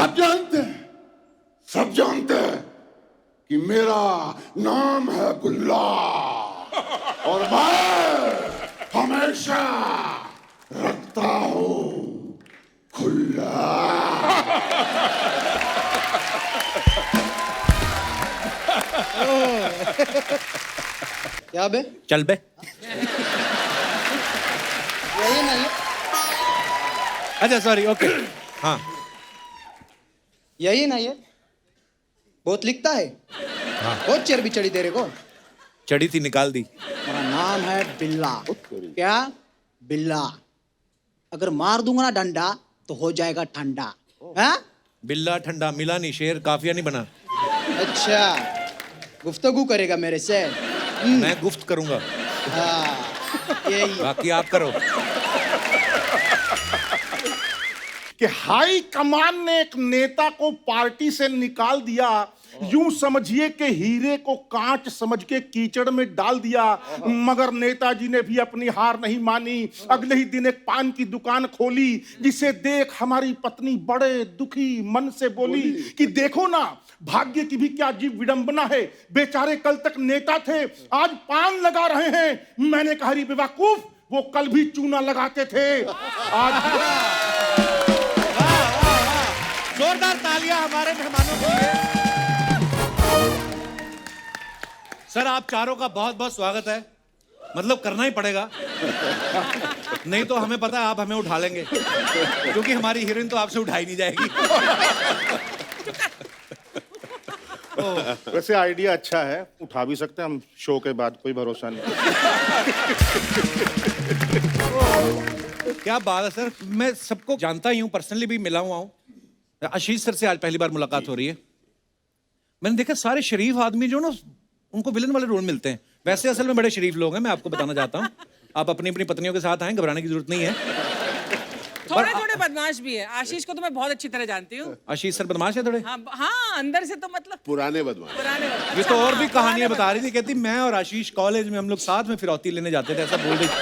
सब जानते हैं कि मेरा नाम है बुल्ला और मैं हमेशा रखता हूँ खुला। क्या बे? चल बे। यही ना ये? अच्छा सॉरी, ओके। हाँ यही ना ये? बहुत लिखता है। हाँ। बहुत चर्बी चढ़ी तेरे को। चढ़ी थी, निकाल दी। मेरा नाम है बिल्ला। क्या? बिल्ला। अगर मार दूंगा ना डंडा तो हो जाएगा ठंडा। हाँ? बिल्ला ठंडा मिला नहीं, शेर काफिया नहीं बना। अच्छा, गुफ्तगू करेगा मेरे से? मैं गुफ्त करूंगा। हाँ, यही। बाकी आप करो। कि हाई कमान ने एक नेता को पार्टी से निकाल दिया, यूं समझिए कि हीरे को कांच समझ के कीचड़ में डाल दिया। मगर नेताजी ने भी अपनी हार नहीं मानी। अगले ही दिन एक पान की दुकान खोली, जिसे देख हमारी पत्नी बड़े दुखी मन से बोली कि देखो ना, भाग्य की भी क्या अजीब विडंबना है। बेचारे कल तक नेता थे, आज पान लगा रहे हैं। मैंने कहा रे बेवकूफ, वो कल भी चूना लगाते थे। आज जोरदार तालियां हमारे मेहमानों के लिए। सर आप चारों का बहुत बहुत स्वागत है। मतलब करना ही पड़ेगा, नहीं तो हमें पता है आप हमें उठा लेंगे, क्योंकि हमारी हीरोइन तो आपसे उठाई नहीं जाएगी। वैसे आइडिया अच्छा है, उठा भी सकते हैं हम शो के बाद, कोई भरोसा नहीं। क्या बात है सर, मैं सबको जानता ही हूँ, पर्सनली भी मिला हुआ हूँ। आशीष सर से आज पहली बार मुलाकात हो रही है। मैंने देखा सारे शरीफ आदमी जो ना, उनको विलन वाले रोल मिलते हैं। वैसे असल में बड़े शरीफ लोग हैं, मैं आपको बताना चाहता हूँ। आप अपनी अपनी पत्नियों के साथ आए, घबराने की जरूरत नहीं है। थोड़े थोड़े बदमाश भी है। आशीष को तो मैं बहुत अच्छी तरह जानती हूँ। आशीष सर बदमाश है थोड़े? हाँ हाँ, अंदर से तो मतलब पुराने बदमाश। पुराने ये तो और भी कहानियां बता रही थी, कहती मैं और आशीष कॉलेज में हम लोग साथ में फिरौती लेने जाते थे, ऐसा बोल रही थी।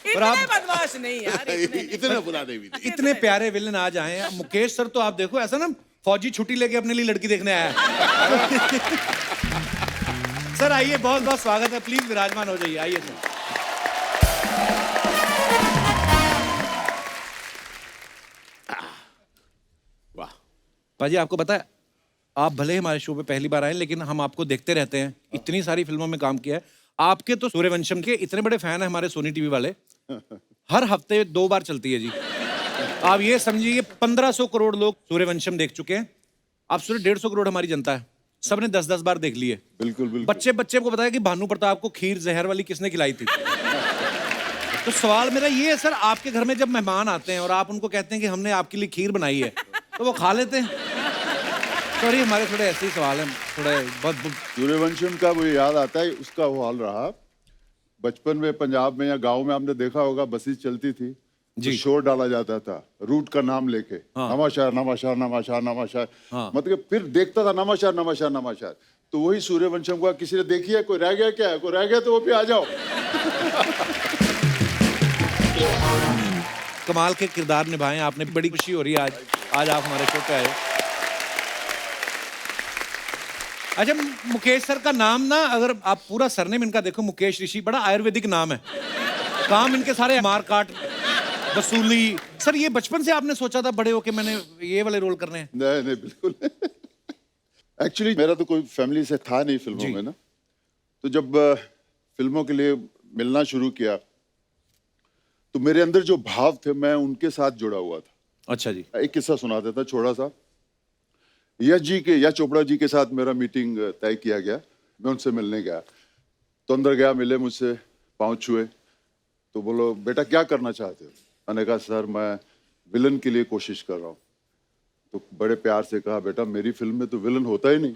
इतने बदमाश नहीं यार, इतने पुराने भी नहीं। इतने प्यारे विलन आज आए हैं। मुकेश सर तो आप देखो, ऐसा ना फौजी छुट्टी लेके अपने लिए लड़की देखने आया है। सर आइए, बहुत बहुत स्वागत है, प्लीज विराजमान हो जाइए, आइए सर। वाह पाजी, आपको पता है आप भले हमारे शो पे पहली बार आए, लेकिन हम आपको देखते रहते हैं। इतनी सारी फिल्मों में काम किया है। आपके तो सूर्यवंशम के इतने बड़े फैन है हमारे सोनी टीवी वाले, हर हफ्ते 2 बार चलती है जी। आप ये समझिए 1500 करोड़ लोग सूर्यवंशम देख चुके हैं। आप सोचिए 150 करोड़ हमारी जनता है, सबने 10-10 बार देख लिए। बिल्कुल बिल्कुल। बच्चे बच्चे को बताया कि भानु प्रताप को खीर जहर वाली किसने खिलाई थी। तो सवाल मेरा ये है सर, आपके घर में जब मेहमान आते हैं और आप उनको कहते हैं कि हमने आपके लिए खीर बनाई है, तो वो खा लेते हैं? सॉरी, हमारे थोड़े ऐसे ही सवाल हैं, थोड़े बहुत। सूर्यवंशम का मुझे याद आता है, उसका वो हाल रहा बचपन में। पंजाब में या गांव में आपने देखा होगा, बसेस चलती थी जी, तो शोर डाला जाता था रूट का नाम लेके। हाँ। नवाशार नवाशार नवाशार नवाशार, हाँ। मतलब फिर देखता था नवाशार नवाशार नवाशार। तो वही सूर्यवंशम का किसी ने देखी है, कोई रह गया क्या है, कोई रह गया तो वो भी आ जाओ। कमाल के किरदार निभाए आपने, बड़ी खुशी हो रही है आज आप हमारे शो पे आए। अच्छा, मुकेश सर का नाम ना, अगर आप पूरा सरनेम इनका देखो, मुकेश ऋषि, बड़ा आयुर्वेदिक नाम है। काम इनके सारे मार काट, वसूली। सर ये बचपन से आपने सोचा था बड़े होके मैंने ये वाले रोल करने हैं? नहीं नहीं, बिल्कुल। एक्चुअली मेरा तो कोई फैमिली से था नहीं फिल्मों में ना, तो जब फिल्मों के लिए मिलना शुरू किया तो मेरे अंदर जो भाव थे, मैं उनके साथ जुड़ा हुआ था। अच्छा जी। एक किस्सा सुनाता था छोटा सा। यश चोपड़ा जी के साथ मेरा मीटिंग तय किया गया, मैं उनसे मिलने गया। तो अंदर गया, मिले मुझसे, पाँव छुए, तो बोलो बेटा क्या करना चाहते हो? मैंने कहा सर मैं विलन के लिए कोशिश कर रहा हूँ। तो बड़े प्यार से कहा बेटा मेरी फिल्म में तो विलन होता ही नहीं।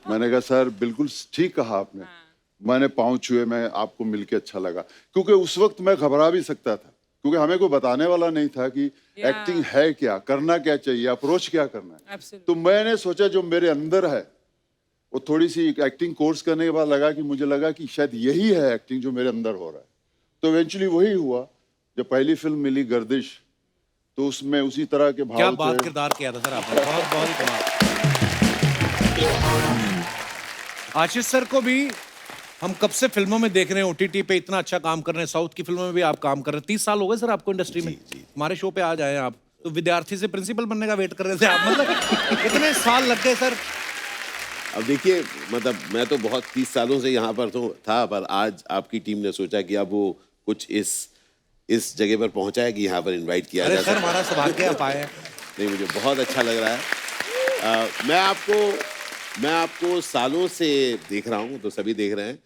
मैंने कहा सर बिल्कुल ठीक कहा आपने। मैंने पाँव छुए, मैं आपको मिलके अच्छा लगा, क्योंकि उस वक्त मैं घबरा भी सकता था, क्योंकि हमें कोई बताने वाला नहीं था कि एक्टिंग है क्या, करना क्या चाहिए, अप्रोच क्या करना है। तो मैंने सोचा जो मेरे अंदर है, वो थोड़ी सी एक्टिंग कोर्स करने के बाद लगा कि मुझे लगा कि शायद यही है एक्टिंग जो मेरे अंदर हो रहा है। तो इवेंचुअली वही हुआ। जब पहली फिल्म मिली गर्दिश, तो उसमें उसी तरह के क्या भाव बात थे। किरदार किया था सर आपने, बहुत बहुत ही कमाल। आशीष सर को भी हम कब से फिल्मों में देख रहे हैं, ओटीटी पे इतना अच्छा काम कर रहे हैं, साउथ की फिल्मों में भी आप काम कर रहे हैं। 30 साल हो गए सर आपको इंडस्ट्री में। हमारे शो पे आ जाए आप, तो विद्यार्थी से प्रिंसिपल बनने का वेट कर रहे थे आप, मतलब इतने साल लग गए सर। अब देखिए, मतलब मैं तो बहुत 30 सालों से यहाँ पर तो था, पर आज आपकी टीम ने सोचा कि अब वो कुछ इस जगह पर पहुंचा है कि यहाँ पर इनवाइट किया अरे जा सर सकता हमारा सौभाग्य आप आए हैं। नहीं, मुझे बहुत अच्छा लग रहा है। मैं आपको सालों से देख रहा हूँ, तो सभी देख रहे हैं।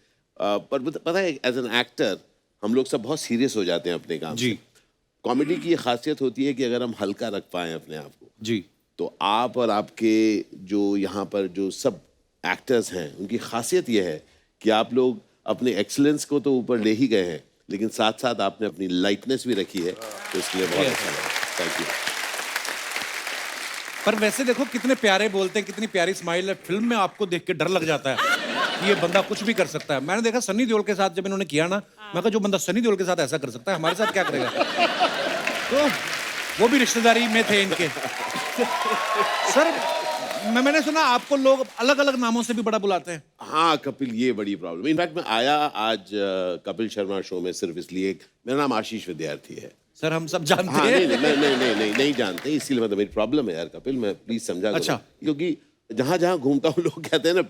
पर पता है, एज एन एक्टर हम लोग सब बहुत सीरियस हो जाते हैं अपने काम जी। से। कॉमेडी की ये खासियत होती है कि अगर हम हल्का रख पाएं अपने आप को, जी तो आप और आपके जो यहाँ पर जो सब एक्टर्स हैं, उनकी खासियत यह है कि आप लोग अपने एक्सीलेंस को तो ऊपर ले ही गए हैं, लेकिन साथ साथ आपने अपनी लाइटनेस भी रखी है, तो इसके लिए बहुत अच्छा लगा। Thank you. पर वैसे देखो कितने प्यारे बोलते हैं, कितनी प्यारी स्माइल है। फिल्म में आपको देख के डर लग जाता है कि ये बंदा कुछ भी कर सकता है। मैंने देखा सनी देओल के साथ जब इन्होंने किया ना, मैं कहा जो बंदा सनी देओल के साथ ऐसा कर सकता है, हमारे साथ क्या करेगा। तो वो भी रिश्तेदारी में थे इनके। सर मैंने सुना आपको लोग अलग अलग नामों से भी बड़ा बुलाते हैं। हाँ कपिल, ये बड़ी प्रॉब्लम। इनफैक्ट मैं आया आज कपिल शर्मा शो में सिर्फ इसलिए, मेरा नाम आशीष विद्यार्थी है। सर हम सब जानते हाँ, हैं। नहीं जानते, इसीलिए मतलब मेरी प्रॉब्लम है यार कपिल, मैं प्लीज समझा करो। अच्छा। क्योंकि जहाँ जहाँ घूमता हूँ लोग कहते हैं ना,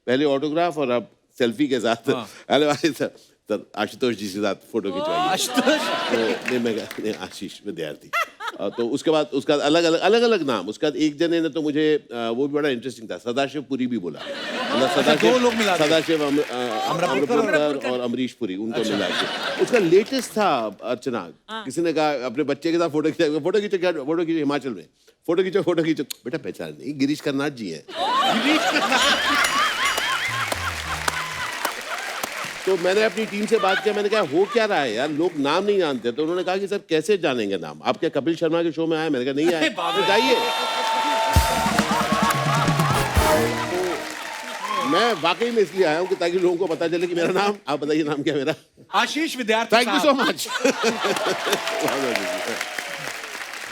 पहले ऑटोग्राफ और अब सेल्फी के साथ। अरे भाई सर आशुतोष जी के साथ फोटो खिंचवाइए। आशुतोष तो नहीं, आशीष विद्यार्थी। तो उसके बाद अलग अलग नाम। उसके बाद एक जने ने तो मुझे वो भी बड़ा इंटरेस्टिंग था, सदाशिव पुरी भी बोला। मतलब दो लोग मिला दिए। सदाशिव अमृतपुर और अमरीश पुरी, उनको मिला के। उसका लेटेस्ट था अर्चना, किसी ने कहा अपने बच्चे के साथ फोटो खींचो हिमाचल में, फोटो खींचो। बेटा पहचान नहीं, गिरीश कर्नाड जी है। तो मैंने अपनी टीम से बात किया, मैंने कहा हो क्या रहा है यार, लोग नाम नहीं जानते। तो उन्होंने कहा कि सर कैसे जानेंगे नाम, आप क्या कपिल शर्मा के शो में आए? मैंने कहा नहीं आए। तो जाइए। तो मैं वाकई में इसलिए आया हूँ कि ताकि लोगों को पता चले कि मेरा नाम, आप बताइए नाम क्या मेरा? आशीष विद्यार्थी। Thank you so much.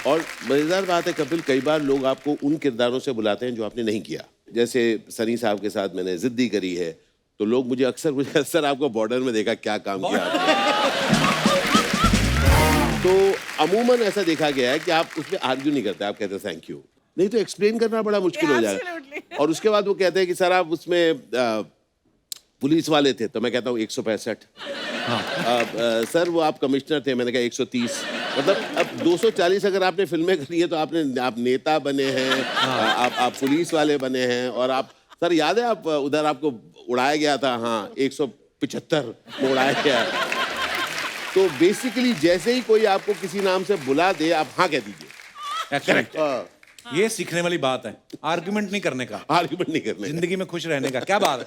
और मजेदार बात है कपिल, कई बार लोग आपको उन किरदारों से बुलाते हैं जो आपने नहीं किया। जैसे सनी साहब के साथ मैंने जिद्दी करी है, तो लोग मुझे अक्सर सर आपको बॉर्डर में देखा, क्या काम किया आपने? तो अमूमन ऐसा देखा गया है कि आप उसमें आर्ग्यू नहीं करते, आप कहते हैं थैंक यू। नहीं तो एक्सप्लेन करना बड़ा मुश्किल हो जाएगा। और उसके बाद वो कहते हैं कि सर आप उसमें पुलिस वाले थे, तो मैं कहता हूँ 165। सर वो आप कमिश्नर थे, मैंने कहा 130। मतलब अब 240 अगर आपने फिल्में करी है, तो आप नेता बने हैं, आप पुलिस वाले बने हैं, और आप सर याद है आप उधर आपको उड़ाया गया था, हाँ 175 में उड़ाया गया। तो बेसिकली जैसे ही कोई आपको किसी नाम से बुला दे, आप हाँ कह दीजिए। करेक्ट। ये सीखने वाली बात है, आर्गुमेंट नहीं करने का, आर्गुमेंट नहीं करने का। जिंदगी में खुश रहने का। क्या बात है।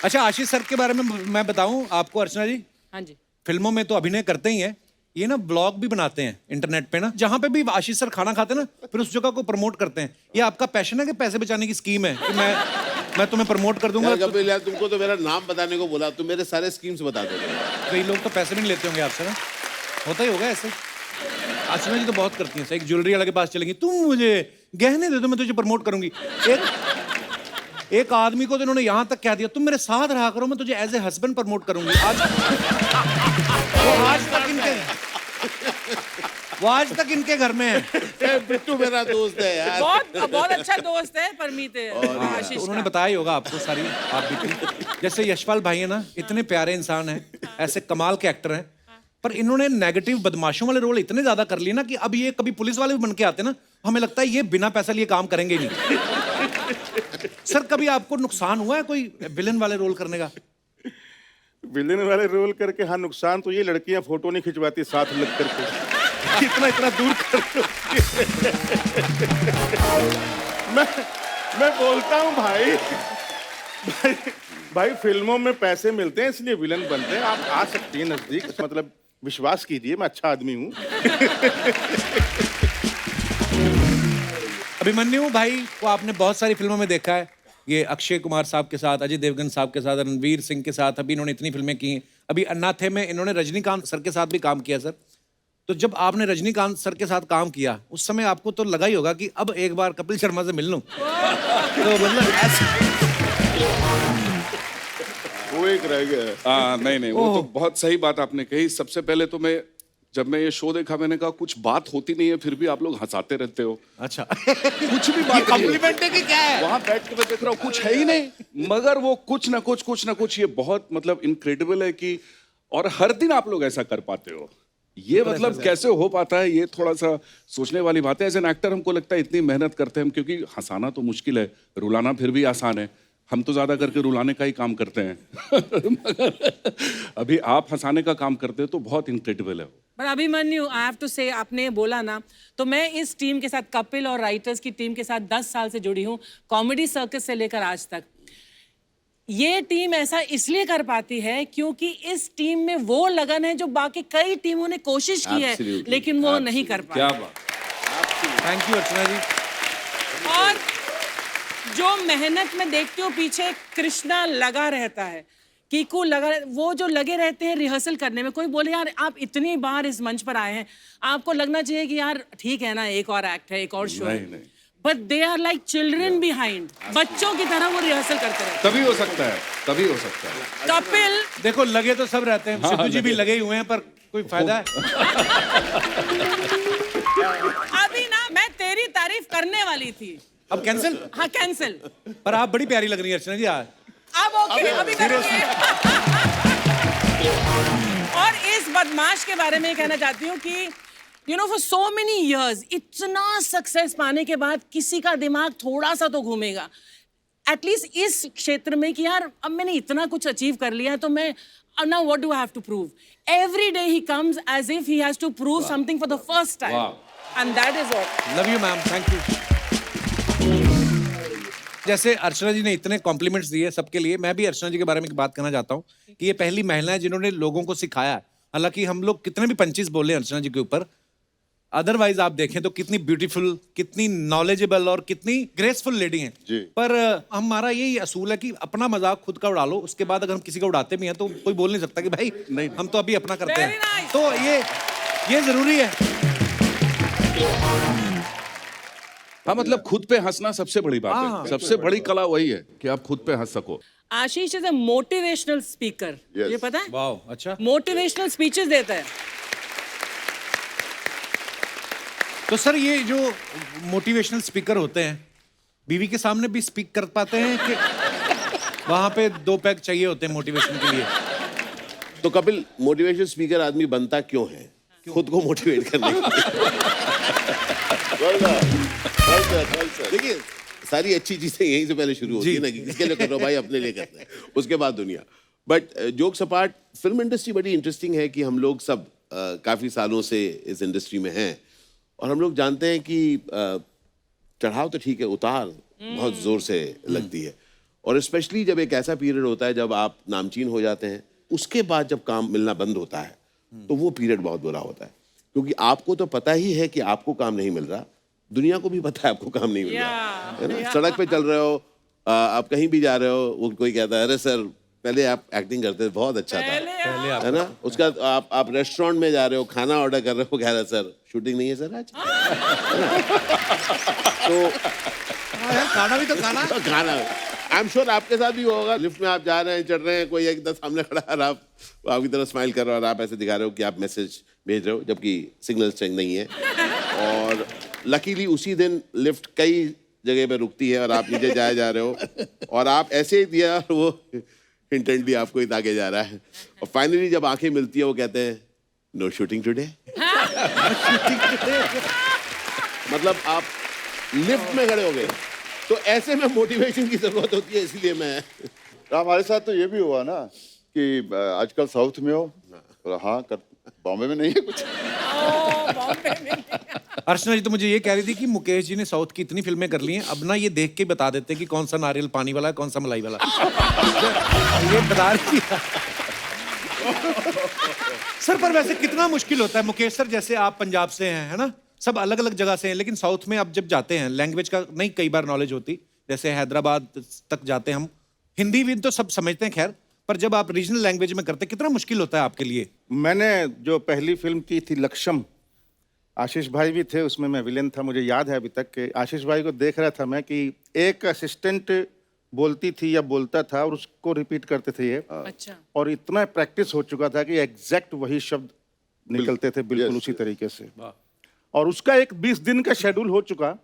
अच्छा आशीष सर के बारे में मैं बताऊं आपको अर्चना जी, हाँ जी। फिल्मों में तो अभिनय करते ही हैं, ये ना ब्लॉग भी बनाते हैं इंटरनेट पे ना, जहां पे भी आशीष सर खाना खाते हैं ना, फिर उस जगह को प्रमोट करते हैं। ये आपका पैशन है कि पैसे बचाने की स्कीम है कि मैं तुम्हें प्रमोट कर दूंगा? कपिल यार, तुमको तो मेरा नाम बताने को बोला, तुम मेरे सारे स्कीम्स बता दो। कई लोग तो पैसे भी नहीं लेते होंगे आपसे ना, होता ही होगा ऐसे। अर्चना जी तो बहुत करती हैं, एक ज्वेलरी वाले के पास चलेंगी, तुम मुझे गहने दे दो, मैं तुझे प्रमोट करूंगी। एक आदमी को तो इन्होंने यहां तक कह दिया, तुम मेरे साथ रहा करो, मैं तुझे एज ए हस्बैंड प्रमोट करूंगी। वो आज तक इनके घर में है। बिट्टू मेरा दोस्त है यार, बहुत अच्छा दोस्त है परमीत आशीष तो उन्होंने का। बताया ही होगा आपको सारी आप भी। जैसे यशपाल भाई है ना, इतने प्यारे इंसान हैं, ऐसे कमाल के एक्टर हैं, पर इन्होंने नेगेटिव बदमाशों वाले रोल इतने ज्यादा कर लिए ना कि अब ये कभी पुलिस वाले भी बन के आते ना, हमें लगता है ये बिना पैसा लिए काम करेंगे ही नहीं। सर कभी आपको नुकसान हुआ है कोई विलन वाले रोल करने का? विलेन वाले रोल करके हाँ, नुकसान तो ये लड़कियां फोटो नहीं खिंचवाती साथ लग करके, इतना दूर कर। मैं बोलता हूँ भाई फिल्मों में पैसे मिलते हैं इसलिए विलन बनते हैं। आप आ सकती हैं नजदीक, मतलब विश्वास कीजिए मैं अच्छा आदमी हूँ। अभिमन्यु भाई को आपने बहुत सारी फिल्मों में देखा है, ये अक्षय कुमार साहब के साथ, अजय देवगन साहब के साथ, रणवीर सिंह के साथ, अभी इन्होंने इतनी फिल्में की। अभी अन्नाथे में इन्होंने रजनीकांत सर के साथ भी काम किया सर। तो जब आपने रजनीकांत सर के साथ काम किया उस समय आपको तो लगा ही होगा कि अब एक बार कपिल शर्मा से मिल लूं। तो मतलब ऐसे वो एक रह गया है। नहीं वो तो बहुत सही बात आपने कही। सबसे पहले तो जब मैं ये शो देखा मैंने कहा कुछ बात होती नहीं है फिर भी आप लोग हंसाते रहते हो। अच्छा कुछ भी बात कॉम्प्लीमेंट है कि क्या है? वहां बैठ के मैं देख रहा हूँ कुछ है ही नहीं, मगर वो कुछ ना कुछ ये बहुत मतलब इनक्रेडिबल है कि, और हर दिन आप लोग ऐसा कर पाते हो। ये मतलब कैसे हो पाता है, ये थोड़ा सा सोचने वाली बात है। एज एन एक्टर हमको लगता है इतनी मेहनत करते हैं हम, क्योंकि हंसाना तो मुश्किल है, रुलाना फिर भी आसान है। हम तो ज्यादा करके रुलाने का ही काम करते हैं मगर अभी आप हंसाने का काम करते हो तो बहुत इनक्रेडिबल है। पर अभिमन्यु, आई हैव टू से, आपने बोला ना, तो मैं इस टीम के साथ, कपिल और राइटर्स की टीम के साथ 10 साल से जुड़ी हूँ, कॉमेडी सर्कस से लेकर आज तक। ये टीम ऐसा इसलिए कर पाती है क्योंकि इस टीम में वो लगन है जो बाकी कई टीमों ने कोशिश की है लेकिन वो नहीं कर पाई। क्या बात। थैंक यू अर्चना जी। और जो मेहनत में देखती हूँ पीछे कृष्णा लगा रहता है, कीकू लगा, वो जो लगे रहते हैं रिहर्सल करने में। कोई बोले यार आप इतनी बार इस मंच पर आए हैं, आपको लगना चाहिए कि यार ठीक है ना, एक और एक्ट है, एक और शो है, but they are like children behind. बच्चों की तरह वो रिहर्सल करते रहते हैं। तभी हो सकता है, तभी हो सकता है। कपिल देखो लगे तो सब रहते हैं, सिद्धू जी भी लगे ही हुए हैं, पर कोई फायदा है? अभी ना मैं तेरी तारीफ करने वाली थी। अब कैंसिल? हाँ कैंसिल। पर आप बड़ी प्यारी लग रही है अर्चना जी आज। अब ओके, अभी करेंगे। और इस बदमाश के बारे में कहना चाहती हूँ कि you know for so many years इतना सक्सेस पाने के बाद किसी का दिमाग थोड़ा सा तो घूमेगा एटलीस्ट इस क्षेत्र में कि यार अब मैंने इतना कुछ अचीव कर लिया है तो मैं now what do I have to prove? Every day he comes as if he has to prove something for the first time. And that is what. Love you ma'am, thank you. जैसे अर्चना जी ने इतने compliments दिए सबके लिए, मैं भी अर्चना जी के बारे में एक बात कहना चाहता हूँ कि ये पहली महिला है जिन्होंने लोगों को सिखाया है। हालांकि हम लोग कितने भी पंचीज बोले अर्चना जी के ऊपर, अदरवाइज आप देखें तो कितनी ब्यूटीफुल, कितनी नॉलेजेबल और कितनी ग्रेसफुल लेडी हैं। जी। पर हमारा यही असूल है कि अपना मजाक खुद का उड़ा लो, उसके बाद अगर हम किसी का उड़ाते भी हैं तो कोई बोल नहीं सकता कि भाई नहीं, हम तो अभी अपना करते Very हैं। nice. तो ये जरूरी है। हाँ मतलब खुद पे हंसना सबसे बड़ी बात है, सबसे बड़ी कला वही है कि आप खुद पे हंस सको। Ashish is a motivational speaker. Yes. ये पता है? वाह, अच्छा। मोटिवेशनल स्पीचेस देता है। तो सर ये जो मोटिवेशनल स्पीकर होते हैं बीवी के सामने भी स्पीक कर पाते हैं कि वहां पे 2 पैक चाहिए होते हैं मोटिवेशन के लिए? तो कपिल, मोटिवेशन स्पीकर आदमी बनता क्यों है? खुद को मोटिवेट करने के लिए। देखिए सारी अच्छी चीजें यहीं से पहले शुरू होती है ना, कि किसके लिए कर रहे हो भाई, अपने लिए करते हैं, उसके बाद दुनिया। But jokes apart, film industry बड़ी इंटरेस्टिंग है कि हम लोग सब काफी सालों से इस इंडस्ट्री में हैं और हम लोग जानते हैं कि चढ़ाव तो ठीक है, उतार बहुत जोर से लगती है। और स्पेशली जब एक ऐसा पीरियड होता है जब आप नामचीन हो जाते हैं, उसके बाद जब काम मिलना बंद होता है तो वो पीरियड बहुत बुरा होता है, क्योंकि आपको तो पता ही है कि आपको काम नहीं मिल रहा, दुनिया को भी पता है आपको काम नहीं मिल रहा है ना। सड़क पे चल रहे हो, आप कहीं भी जा रहे हो, वो कोई कहता है अरे सर पहले आप एक्टिंग करते थे, बहुत अच्छा था, है ना। उसका आप रेस्टोरेंट में जा रहे हो, खाना ऑर्डर कर रहे हो, कह रहे सर शूटिंग नहीं है सर आज, है ना? तो खाना भी तो खाना। खाना आई एम श्योर आपके साथ भी होगा। लिफ्ट में आप जा रहे हैं, चढ़ रहे हैं, कोई एकदम सामने खड़ा है और आप आपकी तरफ स्माइल कर रहे हो और आप ऐसे दिखा रहे हो कि आप मैसेज भेज रहे हो, जबकि सिग्नल स्ट्रेंथ नहीं है। और लकीली उसी दिन लिफ्ट कई जगह पे रुकती है और आप नीचे जा रहे हो और आप ऐसे ही दिया, वो इंटेंटली आपको ही ताके जा रहा है। और फाइनली जब आंखें मिलती है वो कहते हैं नो शूटिंग टुडे। मतलब आप लिफ्ट में खड़े हो गए। तो ऐसे में मोटिवेशन की जरूरत होती है, इसलिए मैं हमारे साथ तो ये भी हुआ ना कि आजकल साउथ में हो, हाँ बॉम्बे में नहीं है कुछ। अर्चना जी तो मुझे ये कह रही थी कि मुकेश जी ने साउथ की इतनी फिल्में कर ली हैं, अब ना ये देख के बता देते कि कौन सा नारियल पानी वाला है, कौन सा मलाई वाला। ये बता रही थी। सर पर वैसे कितना मुश्किल होता है मुकेश सर, जैसे आप पंजाब से हैं, है ना, सब अलग अलग जगह से हैं, लेकिन साउथ में आप जब जाते हैं लैंग्वेज का नहीं कई बार नॉलेज होती, जैसे हैदराबाद तक जाते हैं हम, हिंदी भी तो सब समझते हैं खैर, पर जब आप रीजनल लैंग्वेज में करते कितना मुश्किल होता है आपके लिए? मैंने जो पहली फिल्म की थी लक्ष्यम, आशीष भाई भी थे उसमें, मैं विलेन था। मुझे याद है अभी तक कि आशीष भाई को देख रहा था मैं कि एक असिस्टेंट बोलती थी या बोलता था और उसको रिपीट करते थे ये, अच्छा और इतना प्रैक्टिस हो चुका था कि एग्जैक्ट वही शब्द निकलते थे बिल्कुल Yes, उसी yes. तरीके से। और उसका एक 20 दिन का शेड्यूल हो चुका।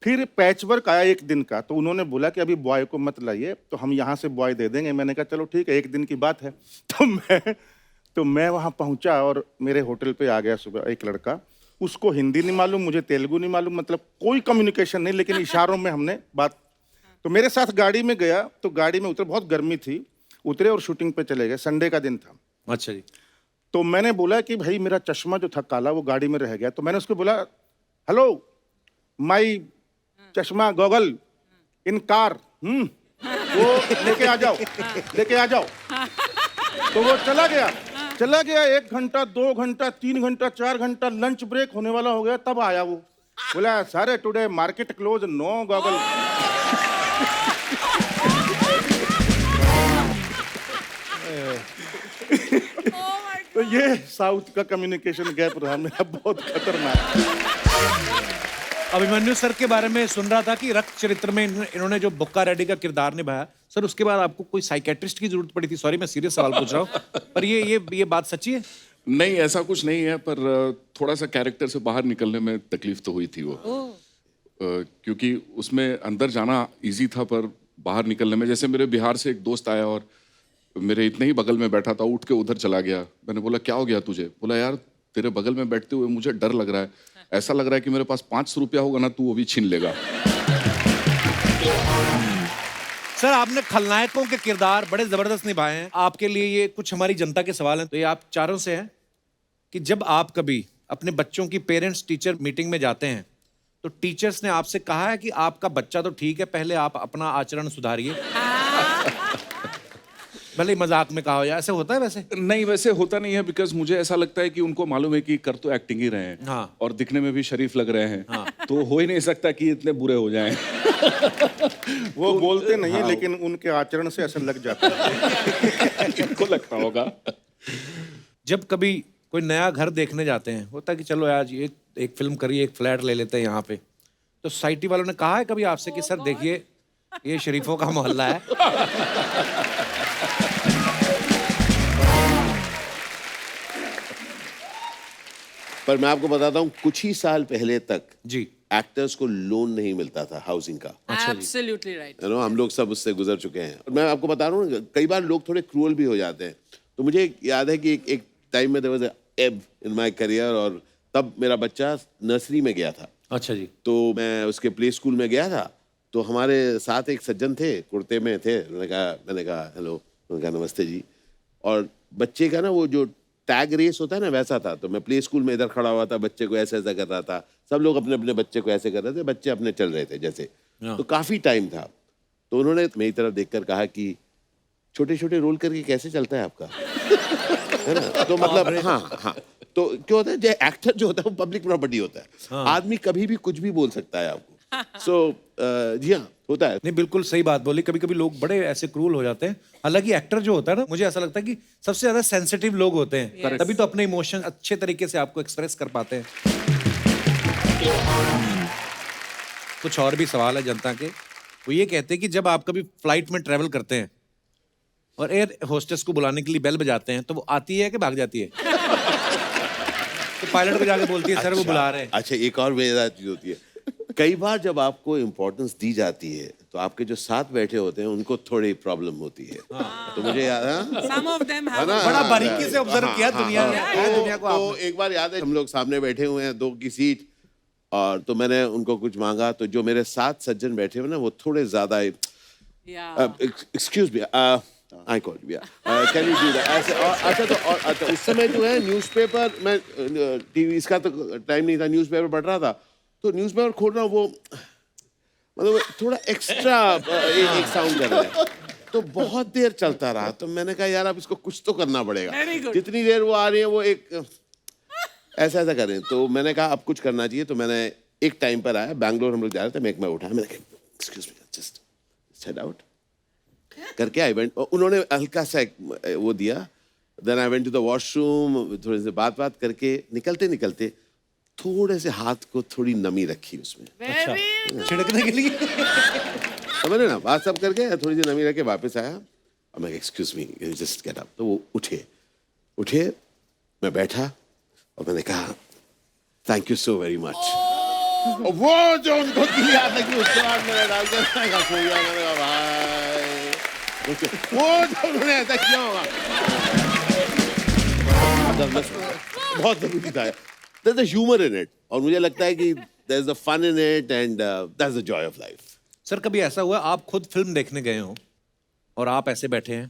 फिर पैच वर्क आया 1 दिन का, तो उन्होंने बोला कि अभी बॉय को मत लाइए, तो हम यहाँ से बॉय दे देंगे। मैंने कहा चलो ठीक है, 1 दिन की बात है। तो मैं वहाँ पहुँचा और मेरे होटल पे आ गया सुबह एक लड़का। उसको हिंदी नहीं मालूम, मुझे तेलुगु नहीं मालूम, मतलब कोई कम्युनिकेशन नहीं, लेकिन इशारों में हमने बात। तो मेरे साथ गाड़ी में गया, तो गाड़ी में उतरे, बहुत गर्मी थी, उतरे और शूटिंग पे चले गए। संडे का दिन था। अच्छा जी। तो मैंने बोला कि भाई मेरा चश्मा जो था काला वो गाड़ी में रह गया। तो मैंने उसको बोला, हेलो माई चश्मा गॉगल इन कार, वो लेके आ जाओ, लेके आ जाओ। तो वो चला गया 1 घंटा, 2 घंटा, 3 घंटा, 4 घंटा, लंच ब्रेक होने वाला हो गया, तब आया वो। बोला सारे today market close, no goggle. तो ये साउथ का कम्युनिकेशन गैप रहा मेरा, बहुत खतरनाक। अभिमन्यु सर के बारे में सुन रहा था कि रक्त चरित्र में इन्होंने जो बुक्का रेड्डी का किरदार निभाया, सर उसके बाद आपको कोई साइकेट्रिस्ट की जरूरत पड़ी थी? सॉरी मैं सीरियस सवाल पूछ रहा हूँ, पर ये बात सच्ची है? नहीं, ऐसा कुछ नहीं है, पर थोड़ा सा कैरेक्टर से बाहर निकलने में तकलीफ तो हुई थी वो। क्योंकि उसमें अंदर जाना इजी था, पर बाहर निकलने में, जैसे मेरे बिहार से एक दोस्त आया और मेरे इतने ही बगल में बैठा था, उठ के उधर चला गया। मैंने बोला क्या हो गया तुझे? बोला यार तेरे बगल में बैठते हुए मुझे डर लग रहा है, ऐसा लग रहा है कि मेरे पास 500 रुपया होगा ना, तू वो भी छीन लेगा। सर आपने खलनायकों के किरदार बड़े जबरदस्त निभाए हैं। आपके लिए ये कुछ हमारी जनता के सवाल हैं, तो ये आप चारों से हैं कि जब आप कभी अपने बच्चों की पेरेंट्स टीचर मीटिंग में जाते हैं, तो टीचर्स ने आपसे कहा है कि आपका बच्चा तो ठीक है, पहले आप अपना आचरण सुधारिए? भले ही मजाक में कहा हो, या ऐसे होता है? वैसे नहीं, वैसे होता नहीं है, बिकॉज मुझे ऐसा लगता है कि उनको मालूम है कि कर तो एक्टिंग ही रहे हैं, हाँ। और दिखने में भी शरीफ लग रहे हैं, तो हो ही नहीं सकता कि इतने बुरे हो जाएं। वो बोलते नहीं है, लेकिन उनके आचरण से असर लग जाता है। इनको लगता होगा। जब कभी कोई नया घर देखने जाते हैं, होता है कि चलो आज ये एक फिल्म करिए, एक फ्लैट ले लेते हैं यहाँ पे, तो सोसाइटी वालों ने कहा है कभी आपसे कि सर देखिए ये शरीफों का मोहल्ला है? पर मैं आपको बताता हूँ, कुछ ही साल पहले तक जी एक्टर्स को लोन नहीं मिलता था हाउसिंग का। Absolutely right. यू नो, हम लोग सब उससे गुजर चुके हैं। और मैं आपको बता रहा हूँ, कई बार लोग थोड़े क्रूअल भी हो जाते हैं। तो मुझे याद है कि एक टाइम में देयर वाज अ एब इन माय करियर, और तब मेरा बच्चा नर्सरी में गया था। अच्छा जी। तो मैं उसके प्ले स्कूल में गया था, तो हमारे साथ एक सज्जन थे, कुर्ते में थे। मैंने कहा हेलो, उन्होंने कहा नमस्ते जी। और बच्चे का ना वो जो टैग रेस होता है ना, वैसा था। तो मैं प्ले स्कूल में इधर खड़ा हुआ था, बच्चे को ऐसे ऐसा कर रहा था, सब लोग अपने अपने बच्चे को ऐसे कर रहे थे, बच्चे अपने चल रहे थे जैसे। तो काफी टाइम था। तो उन्होंने मेरी तरफ देखकर कहा कि छोटे छोटे रोल करके कैसे चलता है आपका? है ना? तो मतलब हाँ। तो क्या होता है, जो एक्टर जो होता है वो पब्लिक प्रॉपर्टी होता है। आदमी कभी भी कुछ भी बोल सकता है आपको। जी हाँ, होता है। नहीं, बिल्कुल सही बात बोली। कभी कभी लोग बड़े ऐसे क्रूल हो जाते हैं। हालांकि एक्टर जो होता है ना, मुझे ऐसा लगता है कि सबसे ज्यादा सेंसिटिव लोग होते हैं, तभी तो अपने इमोशन अच्छे तरीके से आपको एक्सप्रेस कर पाते हैं। कुछ और भी सवाल है जनता के। वो ये कहते हैं कि जब आप कभी फ्लाइट में ट्रेवल करते हैं और एयर होस्टेस को बुलाने के लिए बेल बजाते हैं, तो वो आती है कि भाग जाती है? तो पायलट को जाके बोलती है सर वो बुला रहे हैं। अच्छा, एक और मजेदार चीज होती है, कई बार जब आपको इम्पोर्टेंस दी जाती है तो आपके जो साथ बैठे होते हैं उनको थोड़ी प्रॉब्लम होती है। तो मुझे याद है, Some of them have बड़ा बारीकी से ऑब्जर्व किया दुनिया ने, दुनिया को तो आपने। एक बार याद है, हम लोग सामने बैठे हुए हैं 2 की सीट, और तो मैंने उनको कुछ मांगा, तो जो मेरे साथ सज्जन बैठे हुए ना, वो थोड़े ज्यादा excuse me, I call you, can you do that ऐसे। और अच्छा, तो और अच्छा, उस समय जो है न्यूज़पेपर, मैं टीवी इसका तो टाइम नहीं था, न्यूज़पेपर पढ़ रहा था, तो न्यूज़पेपर खोल रहा हूँ, वो मतलब थोड़ा एक्स्ट्रा एक साउंड कर रहा है, तो बहुत देर चलता रहा। तो मैंने कहा यार अब इसको कुछ तो करना पड़ेगा। जितनी देर वो आ रही है वो एक ऐसा ऐसा कर रहे हैं। तो मैंने कहा अब कुछ करना चाहिए। तो मैंने एक टाइम पर आया, बैंगलोर हम लोग जा रहे थे, मैं उठाया, मैंने कहा excuse me, just head out. करके आई वेंट, उन्होंने हल्का सा एक वो दिया, then I went to the washroom, थोड़ी सी बात करके निकलते निकलते थोड़े से हाथ को थोड़ी नमी रखी उसमें, छिड़कने के लिए। समझे ना, बात सब करके थोड़ी सी नमी रख के वापस आया, और मैं excuse me just get up, तो वो उठे, मैं बैठा और मैंने कहा thank you so very much. वो जो उनको किया था कि उसके बाद मैंने डाल के सो गया, मैंने कहा भाई, वो जो उन्होंने ऐसा किया होगा बहुत जरूरी था। There's a humor in it, और मुझे लगता है कि there's a fun in it and that's the joy of life. Sir कभी ऐसा हुआ आप खुद फिल्म देखने गए हो और आप ऐसे बैठे हैं,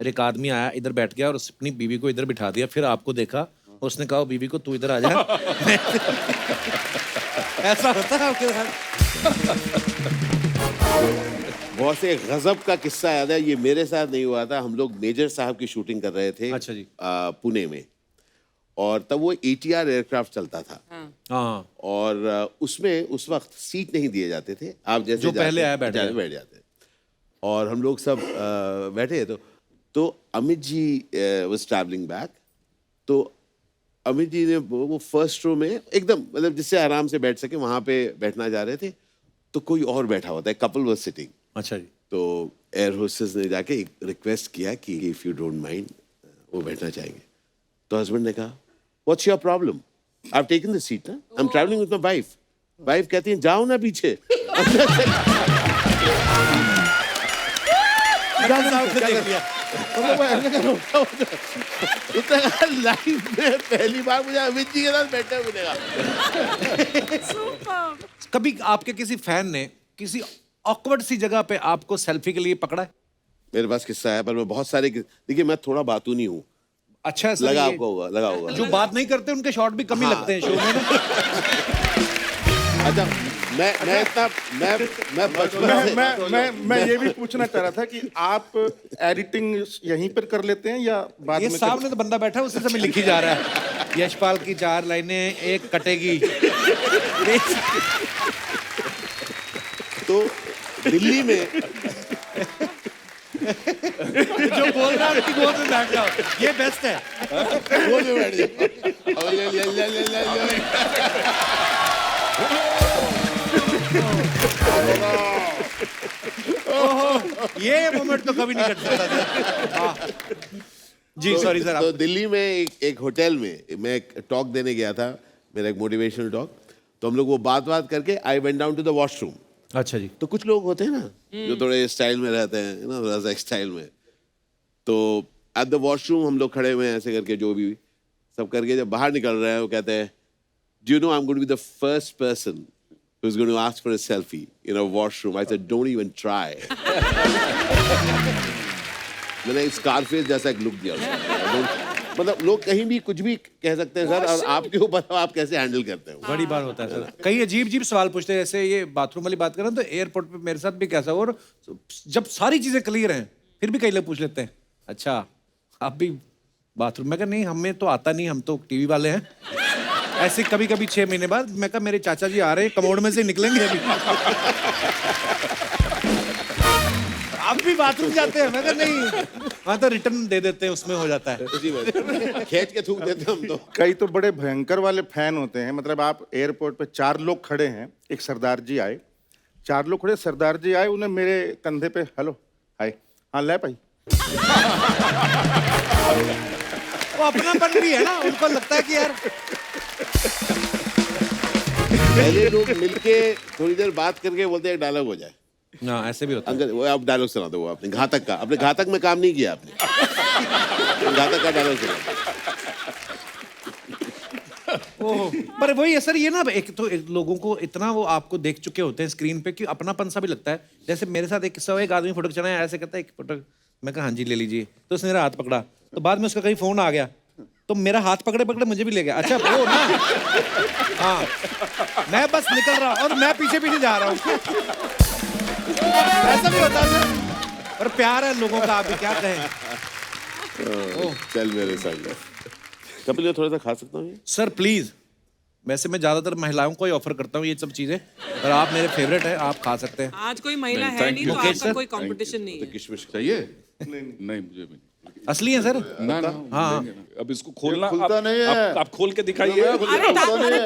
फिर एक आदमी आया इधर बैठ गया और उसने अपनी बीवी को इधर बिठा दिया, फिर आपको देखा और उसने कहा बीवी को तू इधर आ जा। ऐसा होता है आपके साथ? बहुत से गजब का किस्सा याद है, ये मेरे साथ नहीं हुआ था। हम लोग मेजर साहब की शूटिंग कर रहे थे, अच्छा जी। पुणे में, और तब वो ATR एयरक्राफ्ट चलता था। हाँ, और उसमें उस वक्त सीट नहीं दिए जाते थे, आप जैसे जो पहले आया बैठ जाते। और हम लोग सब बैठे, तो Amit ji was travelling back, तो अमित जी ने वो फर्स्ट रो में एकदम मतलब जिससे आराम से बैठ सके वहां पे बैठना जा रहे थे, तो कोई और बैठा होता है, कपल वाज सिटिंग। अच्छा जी। तो एयर होस्टेस ने जाके एक रिक्वेस्ट किया कि इफ यू डोंट माइंड वो बैठना चाहेंगे, तो हस्बैंड ने कहा what's your problem, I have taken the seat ना, I am travelling with my wife कहती है जाओ ना पीछे। लाइफ में पहली बार मुझे अमित जी के साथ बैठे मिलेगा। कभी आपके किसी फैन ने किसी ऑकवर्ड सी जगह पे आपको सेल्फी के लिए पकड़ा है? मेरे पास किस्सा है, पर मैं बहुत सारे, देखिए मैं थोड़ा बातूनी हूँ। अच्छा है सर, लगा ये- आपको होगा, लगा होगा। जो बात नहीं करते उनके शॉट भी कम ही लगते हैं शो में ना। अच्छा, मैं इतना मैं बचपन से मैं ये भी पूछना चाह रहा था कि आप एडिटिंग यहीं पर कर लेते हैं या बाद ये में सामने तो बंदा बैठा है उसी समय लिखी जा रहा है, यशपाल की 4 लाइनें एक कटेगी। तो दिल्ली में जो बोल रहा है उसकी गोद में बैठ जाओ, ये बेस्ट है। वो में बैठ जाओ और ले। ये मोमेंट तो कभी नहीं कट सकता था। हाँ। जी सॉरी सर। तो दिल्ली में एक होटल में मैं एक टॉक देने गया था, मेरा एक मोटिवेशनल टॉक, तो हम लोग वो बात करके I went down to the washroom. अच्छा जी। तो कुछ लोग होते हैं ना जो थोड़े स्टाइल में रहते हैं ना, थोड़ा सा स्टाइल में, तो एट द वॉशरूम हम लोग खड़े हुए हैं ऐसे करके, जो भी सब करके जब बाहर निकल रहे हैं वो कहते हैं do you know I am going to be the first person who is going to ask for a selfie in a washroom. I said, don't even try. मैंने स्कारफेस जैसा एक लुक दिया उसको। मतलब लोग कहीं भी कुछ भी कह सकते हैं सर, और आपके ऊपर आप कैसे हैंडल करते हो। बड़ी बार होता है सर, कई अजीब अजीब सवाल पूछते हैं। जैसे ये बाथरूम वाली बात करें तो एयरपोर्ट पे मेरे साथ भी कैसा, और जब सारी चीजें क्लियर हैं फिर भी कई लोग पूछ लेते हैं अच्छा आप भी बाथरूम में? नहीं हमें तो आता नहीं, हम तो टीवी वाले हैं। ऐसे कभी कभी 6 महीने बाद मैं कहा मेरे चाचा जी आ रहे हैं, कमोड में से निकलेंगे अभी। आप भी बाथरूम जाते हैं? मैं कहा नहीं, हाँ तो रिटर्न दे देते हैं, उसमें हो जाता है। खींच के थूक देते हैं हम तो। कई तो बड़े भयंकर वाले फैन होते हैं। मतलब आप एयरपोर्ट पे 4 लोग खड़े हैं, एक सरदार जी आए, 4 लोग खड़े, सरदार जी आए, उन्हें मेरे कंधे पे हेलो हाय, हाँ ले भाई। वो अपनापन भी है ना, उनको लगता है कि यार पहले लोग मिलके थोड़ी देर बात करके बोलते हैं डायलॉग हो जाए। ना ऐसे भी होता है। अंकल वो आप डायलॉग सुना दो, वो आपने घातक का, अपने घातक में काम नहीं किया आपने। घातक का डायलॉग सुना। पर वही है सर, ये ना एक तो लोगों को इतना वो आपको देख चुके होते हैं स्क्रीन पे कि अपनापन सा भी लगता है। जैसे मेरे साथ एक किस्सा हुआ, एक आदमी फोटो खिंचाना है, ऐसे कहता है एक फोटो, मैं कहा हाँ जी ले लीजिए, तो उसने मेरा हाथ पकड़ा, तो बाद में उसका कहीं फोन आ गया तो मेरा हाथ पकड़े पकड़े मुझे भी ले गया। अच्छा वो ना, हाँ मैं बस निकल रहा और मैं पीछे पीछे जा रहा हूँ। ऐसा भी होता है सर, और प्यार है लोगों का, अभी क्या कहें। चल मेरे संग। कपिल थोड़ा सा खा सकता हूँ? Sir please. वैसे मैं ज्यादातर महिलाओं को ही ऑफर करता हूँ ये सब चीजें, पर आप मेरे फेवरेट है, आप खा सकते हैं। आज कोई महिला है नहीं, तो मुकेश आपका सर? कोई कंपटीशन नहीं है। किशमिश चाहिए? नहीं मुझे भी नहीं। असली है सर? ना ना हाँ। लेंगे ना। अब इसको खोलना खुलता नहीं है। आप खोल के दिखाइए। अरे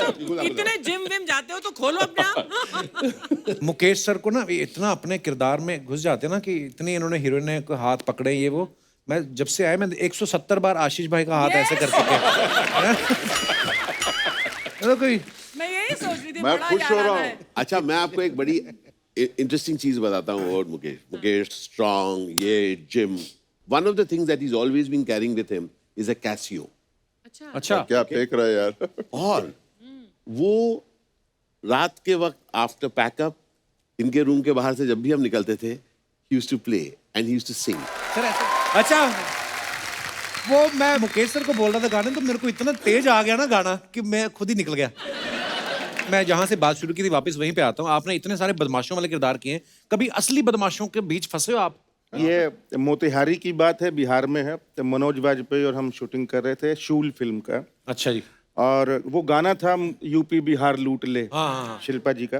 तो इतने जिम विम जाते हो तो खोलो अपने आप। मुकेश सर को ना ये इतना अपने किरदार में घुस जाते हैं ना कि इतनी इन्होंने हीरोइन को हाथ पकड़े ये वो। मैं जब से आया मैं 170 बार आशीष भाई का हाथ ऐसे कर चुके हैं। कोई मैं यही सोच रही थी, मैं बड़ा खुश हो याद रहा आता हूँ। है। अच्छा, मैं आपको एक बड़ी इंटरेस्टिंग चीज बताता हूँ। और मुकेश स्ट्रॉन्ग, ये gym, one of the things that is always been carrying with him is a Casio. अच्छा क्या फेंक रहा है यार? और वो रात के वक्त आफ्टर पैकअप इनके रूम के बाहर से जब भी हम निकलते थे, he used to play and he used to sing. Sir ऐसे अच्छा वो मैं मुकेश सर को बोल रहा था गाने, तो मेरे को इतना तेज आ गया ना गाना कि मैं खुद ही निकल गया। मैं जहां से बात शुरू की थी वापस वहीं पे आता हूँ। आपने इतने सारे बदमाशों वाले किरदार किए हैं, कभी असली बदमाशों के बीच फंसे हो आप? ये मोतिहारी की बात है, बिहार में है। तो मनोज वाजपेयी और हम शूटिंग कर रहे थे शूल फिल्म का, अच्छा जी। और वो गाना था यूपी बिहार लूट ले, हाँ। शिल्पा जी का।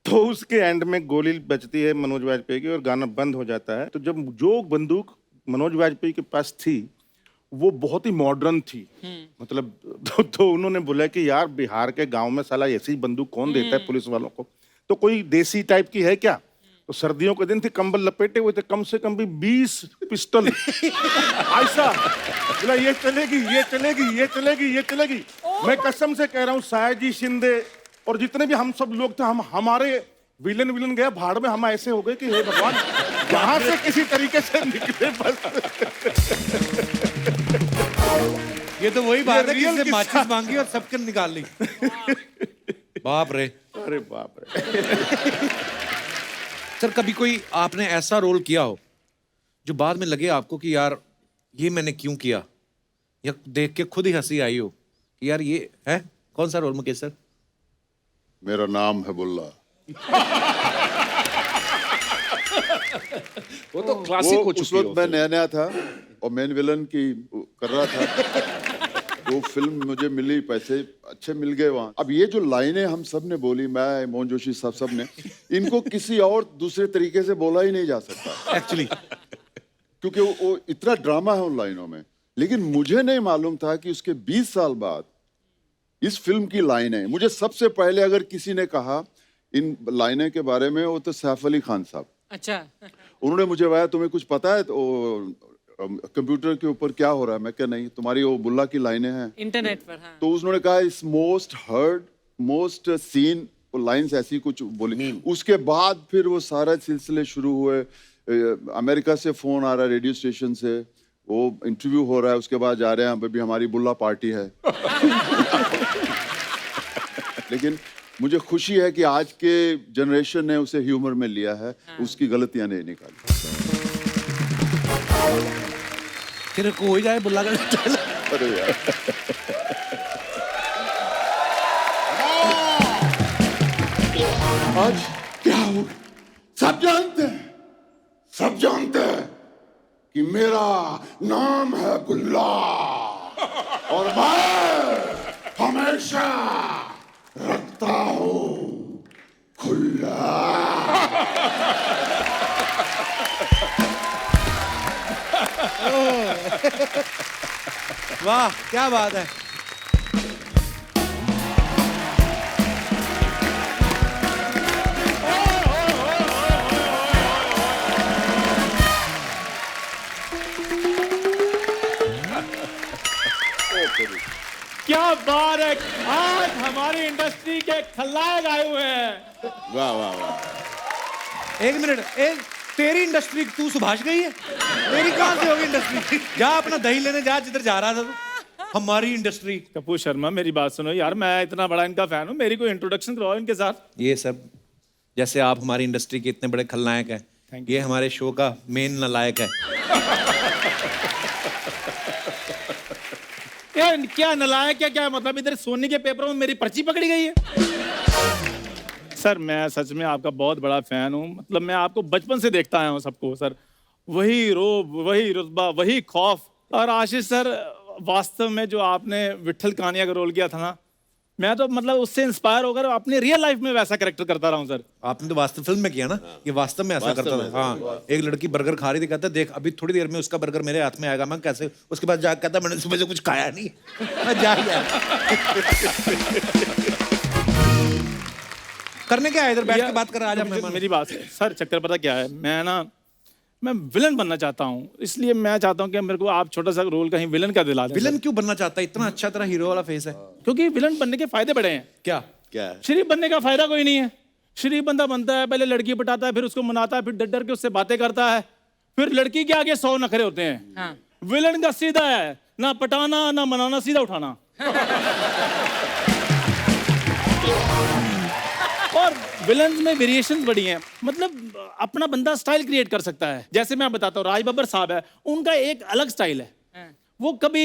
तो उसके एंड में गोली बजती है मनोज वाजपेयी की और गाना बंद हो जाता है। तो जब जो बंदूक मनोज वाजपेयी के पास थी वो बहुत ही मॉडर्न थी, मतलब तो उन्होंने बोला कि यार बिहार के गांव में साला ऐसी बंदूक कौन देता है पुलिस वालों को, तो कोई देसी टाइप की है क्या? तो सर्दियों के दिन थे, कंबल लपेटे हुए थे, कम से कम भी 20 पिस्टल ऐसा बोला, ये चलेगी ये चलेगी ये चलेगी ये चलेगी। मैं कसम से कह रहा हूँ, सायाजी शिंदे और जितने भी हम सब लोग थे, हम हमारे विलन गया भाड़ में, हम ऐसे हो गए कि हे भगवान यहाँ से किसी तरीके से निकले बस। ये तो वही बात है कि रियल इससे किस्सा। माचिस मांगी और सबके निकाल ली। बाप रे। अरे बाप रे। सर कभी कोई आपने ऐसा रोल किया हो जो बाद में लगे आपको कि यार ये मैंने क्यों किया, या देख के खुद ही हंसी आई हो कि यार ये है? कौन सा रोल मुकेश सर? मेरा नाम है बुल्ला। वो तो क्लासिक हो उस चुकी वक्त मैं है। नया नया था और मेन विलन की कर रहा था। वो फिल्म मुझे मिली, पैसे अच्छे मिल गए वहाँ। अब ये जो लाइनें हम सब ने बोली, मैं, मोहन जोशी साहब सब ने, इनको किसी और दूसरे तरीके से बोला ही नहीं जा सकता एक्चुअली। क्योंकि वो इतना ड्रामा है उन लाइनों में। लेकिन मुझे नहीं मालूम था कि उसके 20 साल बाद इस फिल्म की लाइनें, मुझे सबसे पहले अगर किसी ने कहा इन लाइनें के बारे में, वो तो सैफ अली खान साहब। अच्छा। उन्होंने मुझे बताया, तुम्हें कुछ पता है तो कंप्यूटर के ऊपर क्या हो रहा है? मैं क्या नहीं, तुम्हारी वो बुल्ला की लाइनें हैं इंटरनेट पर। हाँ। तो उन्होंने कहा इस मोस्ट हर्ड मोस्ट सीन, वो लाइंस ऐसी कुछ बोली। उसके बाद फिर वो सारा सिलसिले शुरू हुए। अमेरिका से फोन आ रहा है, रेडियो स्टेशन से, वो इंटरव्यू हो रहा है, उसके बाद जा रहे हैं अभी हमारी बुल्ला पार्टी है। लेकिन मुझे खुशी है कि आज के जनरेशन ने उसे ह्यूमर में लिया है, उसकी गलतियां नहीं निकाली। फिर को हो ही जाए बुल्ला का। अरे यार, आज क्या हो, सब जानते हैं कि मेरा नाम है बुल्ला और मैं हमेशा रखता हूँ खुला। वाह क्या बात है। क्या बात है, आज हमारी इंडस्ट्री के खलनायक आए हुए हैं। वाह वाह वाह। एक मिनट, एक तेरी इंडस्ट्री तू सुभाष गई है? तेरी कहां से होगी इंडस्ट्री? जा अपना दही लेने जा जिधर जा रहा था तू। हमारी इंडस्ट्री। कपूर शर्मा मेरी बात सुनो यार, मैं इतना बड़ा इनका फैन हूँ, मेरी कोई इंट्रोडक्शन करवाओ इनके साथ। ये सब जैसे आप हमारी इंडस्ट्री के इतने बड़े खलनायक हैं, ये हमारे शो का मेन नालायक है। क्या नलायक, क्या मतलब इधर सोनी के पेपरों में मेरी पर्ची पकड़ी गई है? सर मैं सच में आपका बहुत बड़ा फैन हूँ, मतलब मैं आपको बचपन से देखता आया हूँ सबको सर। वही रोब, वही रुतबा, वही खौफ। और आशीष सर, वास्तव में जो आपने विट्ठल कानिया का रोल किया था ना, मैं तो मतलब उससे इंस्पायर होकर अपनी रियल लाइफ में वैसा कैरेक्टर करता रहा हूँ सर। आपने तो वास्तव फिल्म में किया ना, ये वास्तव में ऐसा वास्तव करता में था। हाँ, एक लड़की बर्गर खा रही थी, कहता देख अभी थोड़ी देर में उसका बर्गर मेरे हाथ में आएगा, मैं कैसे, उसके बाद जाकर कहता मैंने सुबह से कुछ खाया नहीं। मैं जा यार। करने क्या है इधर बैठ के बात कर, आज मेरी बात है सर, चक्कर पता क्या है, मैं विलन बनना चाहता हूँ, इसलिए मैं चाहता हूँ कि मेरे को आप छोटा सा रोल कहीं विलन का दिला दें। विलन क्यों बनना चाहता है? इतना अच्छा तेरा हीरो वाला फेस है। क्योंकि विलन बनने के फायदे बड़े हैं। क्या क्या है? शरीफ बनने का फायदा कोई नहीं है। शरीफ बंदा बनता है, पहले लड़की पटाता है, फिर उसको मनाता है, फिर डर डर के उससे बातें करता है, फिर लड़की के आगे 100 नखरे होते हैं। हाँ। विलन का सीधा है, ना पटाना ना मनाना, सीधा उठाना। और विलन्स में वेरिएशंस बड़ी हैं, मतलब अपना बंदा स्टाइल क्रिएट कर सकता है। जैसे मैं बताता हूँ, राज बब्बर साहब है, उनका एक अलग स्टाइल है। वो कभी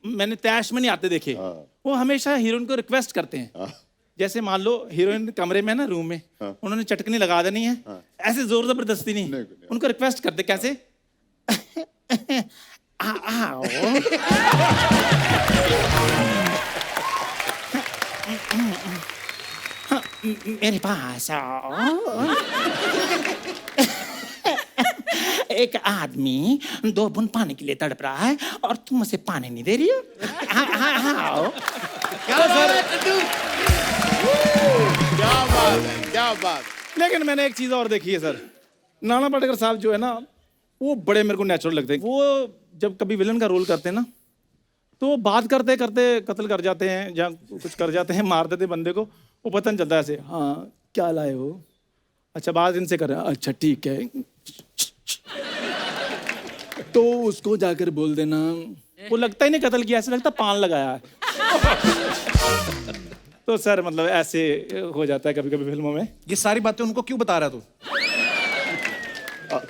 मैंने तैश में नहीं आते देखे, वो हमेशा हीरोइन को रिक्वेस्ट करते हैं। जैसे मान लो हीरोइन कमरे में ना, रूम में, उन्होंने चटकनी लगा देनी है, ऐसे जोर जबरदस्ती नहीं, उनको रिक्वेस्ट करते कैसे आओ मेरे पास आओ। एक आदमी 2 बूंद पानी के लिए तड़प रहा है और तुम उसे पानी नहीं दे रही हो। आओ। क्या सर? क्या बात है, क्या बात। लेकिन मैंने एक चीज और देखी है सर, नाना पाटेकर साहब जो है ना, वो बड़े मेरे को नेचुरल लगते हैं। वो जब कभी विलन का रोल करते हैं ना, तो बात करते करते कत्ल कर जाते हैं या कुछ कर जाते हैं, मार देते बंदे को, वो पता नहीं चलता ऐसे। हाँ क्या लाए हो? अच्छा बात इनसे कर रहे हैं, अच्छा ठीक है। तो उसको जाकर बोल देना, वो लगता ही नहीं कत्ल किया, ऐसे लगता पान लगाया है। तो सर मतलब ऐसे हो जाता है कभी कभी फिल्मों में। ये सारी बातें उनको क्यों बता रहा तू?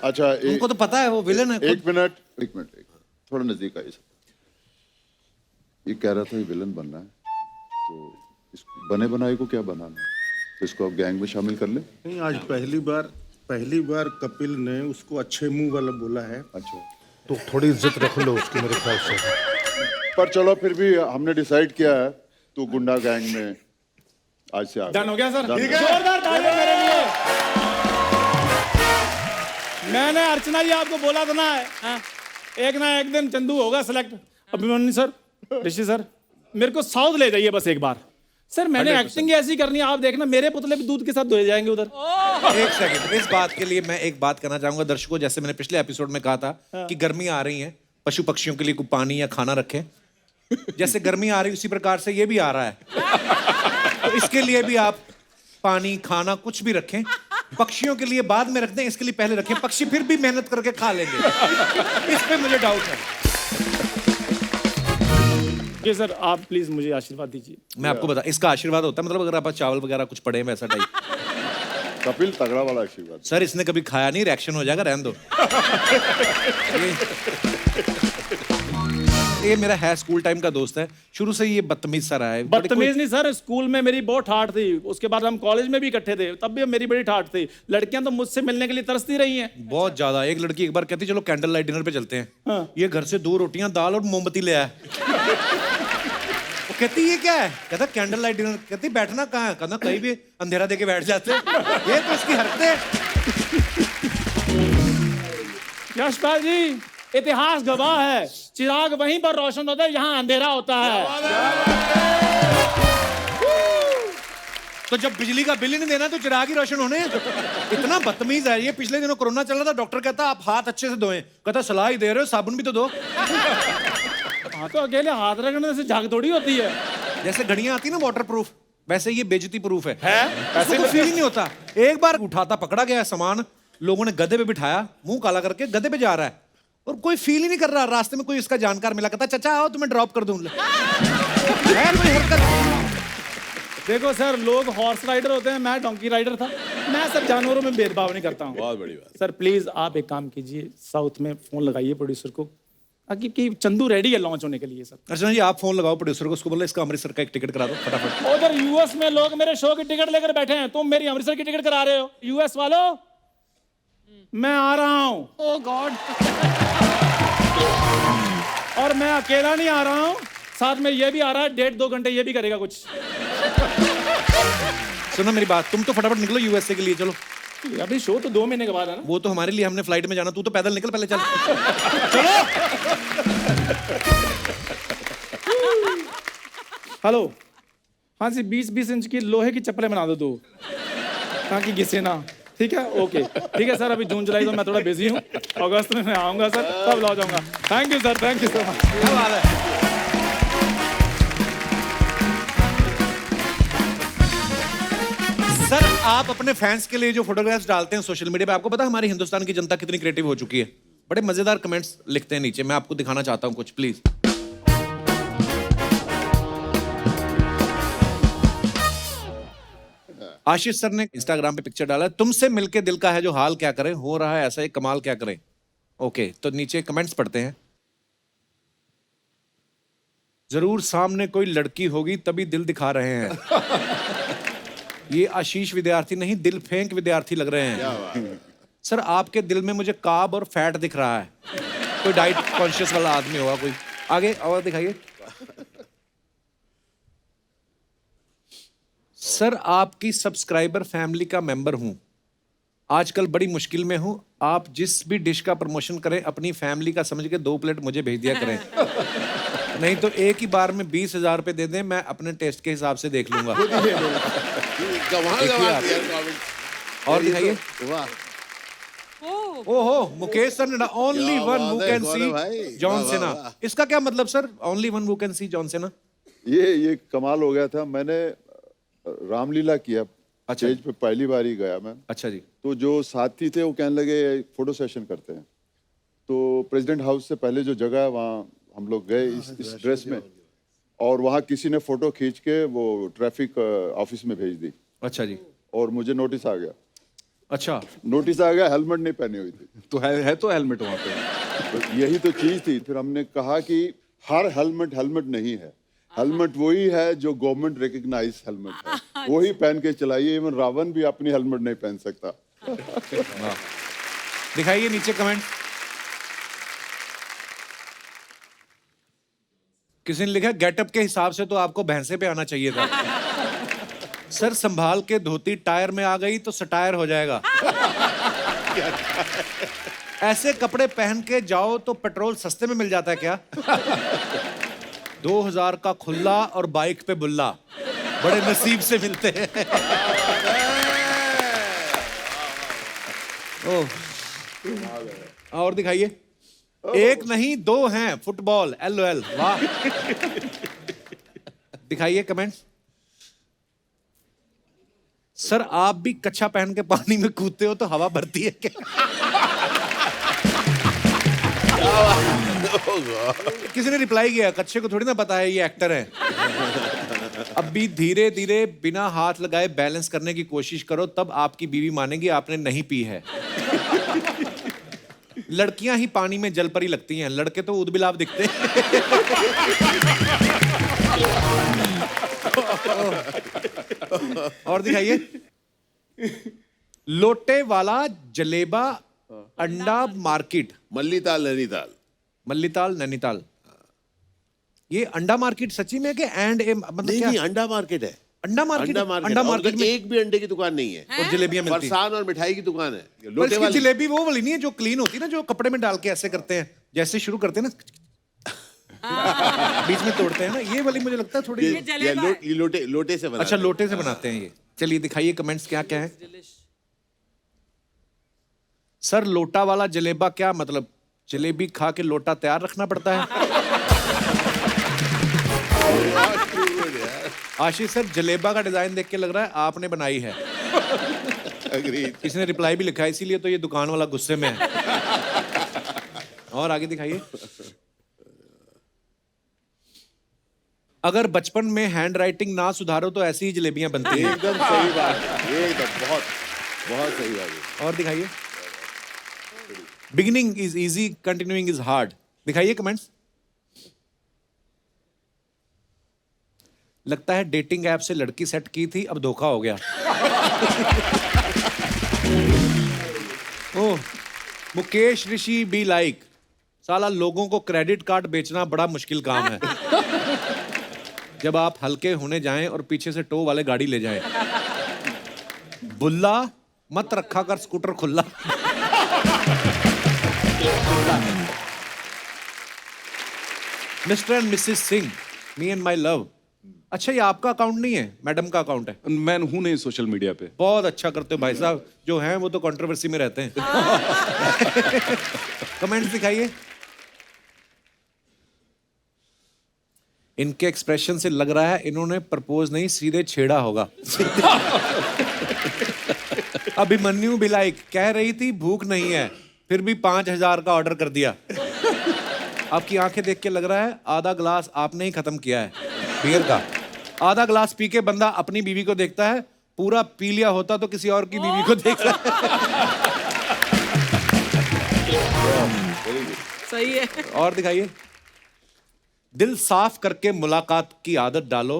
अच्छा उनको तो पता है वो विलन है। एक मिनट थोड़ा नजदीक आइए। ये कह रहा था ये विलन बनना है, तो इस बने बनाए को क्या बनाना है, तो इसको आप गैंग में शामिल कर ले। नहीं, आज पहली बार कपिल ने उसको अच्छे मुंह वाला बोला है। अच्छा, तो थोड़ी इज्जत रख लो उसकी मेरे ख्याल से। पर चलो फिर भी हमने डिसाइड किया है, तो गुंडा गैंग में आज से डन हो गया सर? Done. ठीक है, जोरदार तालियां मेरे लिए। मैंने अर्चना जी आपको बोला था ना, एक ना एक दिन चंदू होगा सिलेक्ट। अभिमन्यु सर, ऋषि सर, मेरे को साउथ ले जाइए बस एक बार। सर मैंने एक्टिंग ऐसी करनी है, आप देखना मेरे पुतले भी दूध के साथ धोए जाएंगे उधर। एक सेकंड, इस बात के लिए मैं एक बात करना चाहूंगा दर्शकों। जैसे मैंने पिछले एपिसोड में कहा था कि गर्मी आ रही है, पशु पक्षियों के लिए कुछ पानी या खाना रखें। जैसे गर्मी आ रही उसी प्रकार से ये भी आ रहा है, तो इसके लिए भी आप पानी खाना कुछ भी रखें। पक्षियों के लिए बाद में रख दें, इसके लिए पहले रखें, पक्षी फिर भी मेहनत करके खा लेंगे। इस पे मुझे डाउट है। जी सर, आप प्लीज मुझे आशीर्वाद दीजिए। मैं आपको बता, इसका आशीर्वाद होता है मतलब अगर आप चावल वगैरह कुछ पड़े वैसा टाइप। कपिल तगड़ा वाला आशीर्वाद। सर इसने कभी खाया नहीं, रिएक्शन हो जाएगा, रहने दो। ये मेरा है स्कूल टाइम का दोस्त है, शुरू से ये बदतमीज सा रहा है। बदतमीज नहीं सर, स्कूल में मेरी बहुत ठाठ थी, उसके बाद हम कॉलेज में भी इकट्ठे थे, तब भी मेरी बड़ी ठाठ थी। लड़कियां तो मुझसे मिलने के लिए तरसती रही हैं। बहुत ज्यादा। एक लड़की एक बार कहती चलो कैंडल लाइट डिनर पे चलते हैं। ये घर से 2 रोटियां दाल और मोमबत्ती ले आया। वो कहती ये क्या है? कहता कैंडल लाइट डिनर। कहती बैठना कहाँ है? कहना कहीं भी अंधेरा देके बैठ जाते। ये तो इसकी हरकतें। यशपाल जी, इतिहास गवाह है, चिराग वहीं पर रोशन होता है जहां अंधेरा होता है। तो जब बिजली का बिल ही नहीं देना तो चिराग ही रोशन होने। इतना बदतमीज है ये। पिछले दिनों कोरोना चल रहा था, डॉक्टर कहता आप हाथ अच्छे से धोएं। कहता सलाह ही दे रहे हो, साबुन भी तो दो। हाँ तो अकेले हाथ रखने से झाग थोड़ी होती है। जैसे घड़ियां आती ना वाटर प्रूफ, वैसे ये बेइज्जती प्रूफ है। ऐसे तो फील ही नहीं होता। एक बार उठाता पकड़ा गया सामान, लोगों ने गधे पे बिठाया, मुंह काला करके गधे पे जा रहा है और कोई फील ही नहीं कर रहा। रास्ते में कोई इसका जानकार मिला, कहता चाचा आओ तुम्हें ड्रॉप कर दूं। है कोई हरकत? देखो सर, लोग हॉर्स राइडर होते हैं, मैं डोंकी राइडर था। मैं सर जानवरों में भेदभाव नहीं करता हूँ। बहुत बड़ी बात। सर प्लीज आप एक काम कीजिए, साउथ में फोन लगाइए प्रोड्यूसर को, ताकि कि चंदू रेडी है लॉन्च होने के लिए। सर अर्चना जी आप फोन लगाओ प्रोड्यूसर को, उसको बोलो इसका अमृतसर का एक टिकट करा दो फटाफट। उधर यूएस में लोग मेरे शो की टिकट लेकर बैठे हैं, तुम मेरी अमृतसर की टिकट करा रहे हो। यूएस वालों, मैं आ रहा हूँ। ओह गॉड। और मैं अकेला नहीं आ रहा हूँ, साथ में ये भी आ रहा है, 1.5-2 घंटे ये भी करेगा कुछ। सुनो मेरी बात, तुम तो फटाफट निकलो यूएसए के लिए, चलो। अभी शो तो 2 महीने के बाद है ना। वो तो हमारे लिए, हमने फ्लाइट में जाना, तू तो पैदल निकल पहले, चल। हेलो, हाँ जी, 20-20 इंच की लोहे की चप्पलें बना दो 2, ताकि घिसे ना। ठीक है, ओके, ठीक है सर। अभी जून जुलाई तो मैं थोड़ा बिजी हूँ, अगस्त में मैं आऊँगा सर, तब ला जाऊँगा। Thank you sir, thank you so much. क्या बात है। सर, आप अपने फैंस के लिए जो फोटोग्राफ्स डालते हैं सोशल मीडिया पे, आपको पता है हमारी हिंदुस्तान की जनता कितनी क्रिएटिव हो चुकी है? बड़े मजेदार कमेंट्स लिखते हैं नीचे, मैं आपको दिखाना चाहता हूं कुछ, प्लीज। आशीष सर ने इंस्टाग्राम पे पिक्चर डाला, तुमसे मिलके दिल का है जो हाल क्या करें, हो रहा है ऐसा एक कमाल क्या करें। ओके, तो नीचे कमेंट्स पढ़ते हैं। जरूर सामने कोई लड़की होगी तभी दिल दिखा रहे हैं। ये आशीष विद्यार्थी नहीं, दिल फेंक विद्यार्थी लग रहे हैं। सर, आपके दिल में मुझे कार्ब और फैट दिख रहा है। कोई डाइट कॉन्शियस वाला आदमी होगा कोई। आगे और दिखाइए। सर, आपकी सब्सक्राइबर फैमिली का मेंबर हूं, आजकल बड़ी मुश्किल में हूं। आप जिस भी डिश का प्रमोशन करें अपनी फैमिली का समझ के 2 प्लेट मुझे भेज दिया करें। नहीं तो एक ही बार में 20,000 रुपए दे दें, मैं अपने टेस्ट के हिसाब से देख लूंगा। और दिखाइए। ओहो, मुकेश सर ने only one who can see John सेना। इसका क्या मतलब sir, only one who can see John सेना? ये कमाल हो गया था। मैंने रामलीला किया, अच्छा। स्टेज पे पहली बार ही गया मैं। अच्छा जी। तो जो साथी थे वो कहने लगे फोटो सेशन करते हैं। तो प्रेसिडेंट हाउस से पहले जो जगह है वहाँ हम लोग गए इस ड्रेस में, और वहाँ किसी ने फोटो खींच के वो ट्रैफिक ऑफिस में भेज दी। अच्छा जी। और मुझे नोटिस आ गया। अच्छा, नोटिस आ गया, हेलमेट नहीं पहनी हुई थी। तो है तो हेलमेट वहां पे। तो यही तो चीज थी। फिर हमने कहा कि हर हेलमेट नहीं है। हेलमेट वही है जो गवर्नमेंट रिकग्नाइज हेलमेट है, वही पहन के चलाइए। इवन रावण भी अपनी हेलमेट नहीं पहन सकता। दिखाइए नीचे कमेंट। किसी ने लिखा, गेटअप के हिसाब से तो आपको भैंसे पे आना चाहिए था। सर, संभाल के धोती टायर में आ गई तो सटायर हो जाएगा। ऐसे कपड़े पहन के जाओ तो पेट्रोल सस्ते में मिल जाता है क्या? 2000 का खुल्ला और बाइक पे बुल्ला, बड़े नसीब से मिलते हैं। ओह, और दिखाइए। एक नहीं 2 हैं फुटबॉल, LOL। वाह। दिखाइए कमेंट्स। सर, आप भी कच्छा पहन के पानी में कूदते हो तो हवा भरती है क्या? किसी ने रिप्लाई किया, कच्छे को थोड़ी ना पता है ये एक्टर है। अब भी धीरे धीरे बिना हाथ लगाए बैलेंस करने की कोशिश करो, तब आपकी बीवी मानेगी आपने नहीं पी है। लड़कियां ही पानी में जलपरी लगती हैं, लड़के तो उदबिलाव दिखते हैं। और दिखाइए। लोटे वाला जलेबा अंडा मार्केट, मल्लीताल नैनीताल। ये अंडा मार्केट सच्ची में कि एंड मतलब नहीं क्या? नहीं, अंडा मार्केट है। अंडा मार्केट में एक भी अंडे की दुकान नहीं है। और जलेबियां मिलती हैं। फरसान और मिठाई की दुकान है। पर लोटे इसकी वाली जलेबी वो वाली नहीं है जो क्लीन होती है ना, जो कपड़े में डाल के ऐसे करते हैं, जैसे शुरू करते हैं ना, बीच में तोड़ते हैं ना, ये वाली मुझे लगता है थोड़ी। ये लोटे से बना। अच्छा, लोटे से बनाते हैं ये। चलिए दिखाइए कमेंट्स क्या क्या है। सर, लोटा वाला जलेबा क्या मतलब? जलेबी खा के लोटा तैयार रखना पड़ता है। आशीष सर, जलेबा का डिजाइन देख के लग रहा है आपने बनाई है। किसी ने रिप्लाई भी लिखा है, इसीलिए तो ये दुकान वाला गुस्से में है। और आगे दिखाइए। अगर बचपन में हैंड राइटिंग ना सुधारो तो ऐसी ही जलेबियां बनती हैं। एकदम सही बात है, ये एकदम बहुत बहुत सही बात है। और दिखाइए। Beginning is easy, continuing is hard. दिखाइए कमेंट्स। लगता है डेटिंग ऐप से लड़की सेट की थी, अब धोखा हो गया। ओह, मुकेश ऋषि बी लाइक, साला लोगों को क्रेडिट कार्ड बेचना बड़ा मुश्किल काम है। जब आप हल्के होने जाएं और पीछे से टो वाले गाड़ी ले जाएं। बुल्ला मत रखा कर स्कूटर खुल्ला। Mister and Mrs Singh, me and my love. अच्छा, ये आपका अकाउंट नहीं है, मैडम का अकाउंट है। मैं हूं नहीं सोशल मीडिया पे। बहुत अच्छा करते हो भाई साहब, जो हैं वो तो कंट्रोवर्सी में रहते हैं। कमेंट्स दिखाइए। इनके एक्सप्रेशन से लग रहा है इन्होंने प्रपोज नहीं सीधे छेड़ा होगा। अभिमन्यु बिलाइक कह रही थी भूख नहीं है, फिर भी 5,000 का ऑर्डर कर दिया। आपकी आंखें देख के लग रहा है आधा ग्लास आपने ही खत्म किया है बियर का। आधा ग्लास पी के बंदा अपनी बीवी को देखता है, पूरा पी लिया होता तो किसी और की बीवी को देखता है। सही है। और दिखाइए। दिल साफ करके मुलाकात की आदत डालो,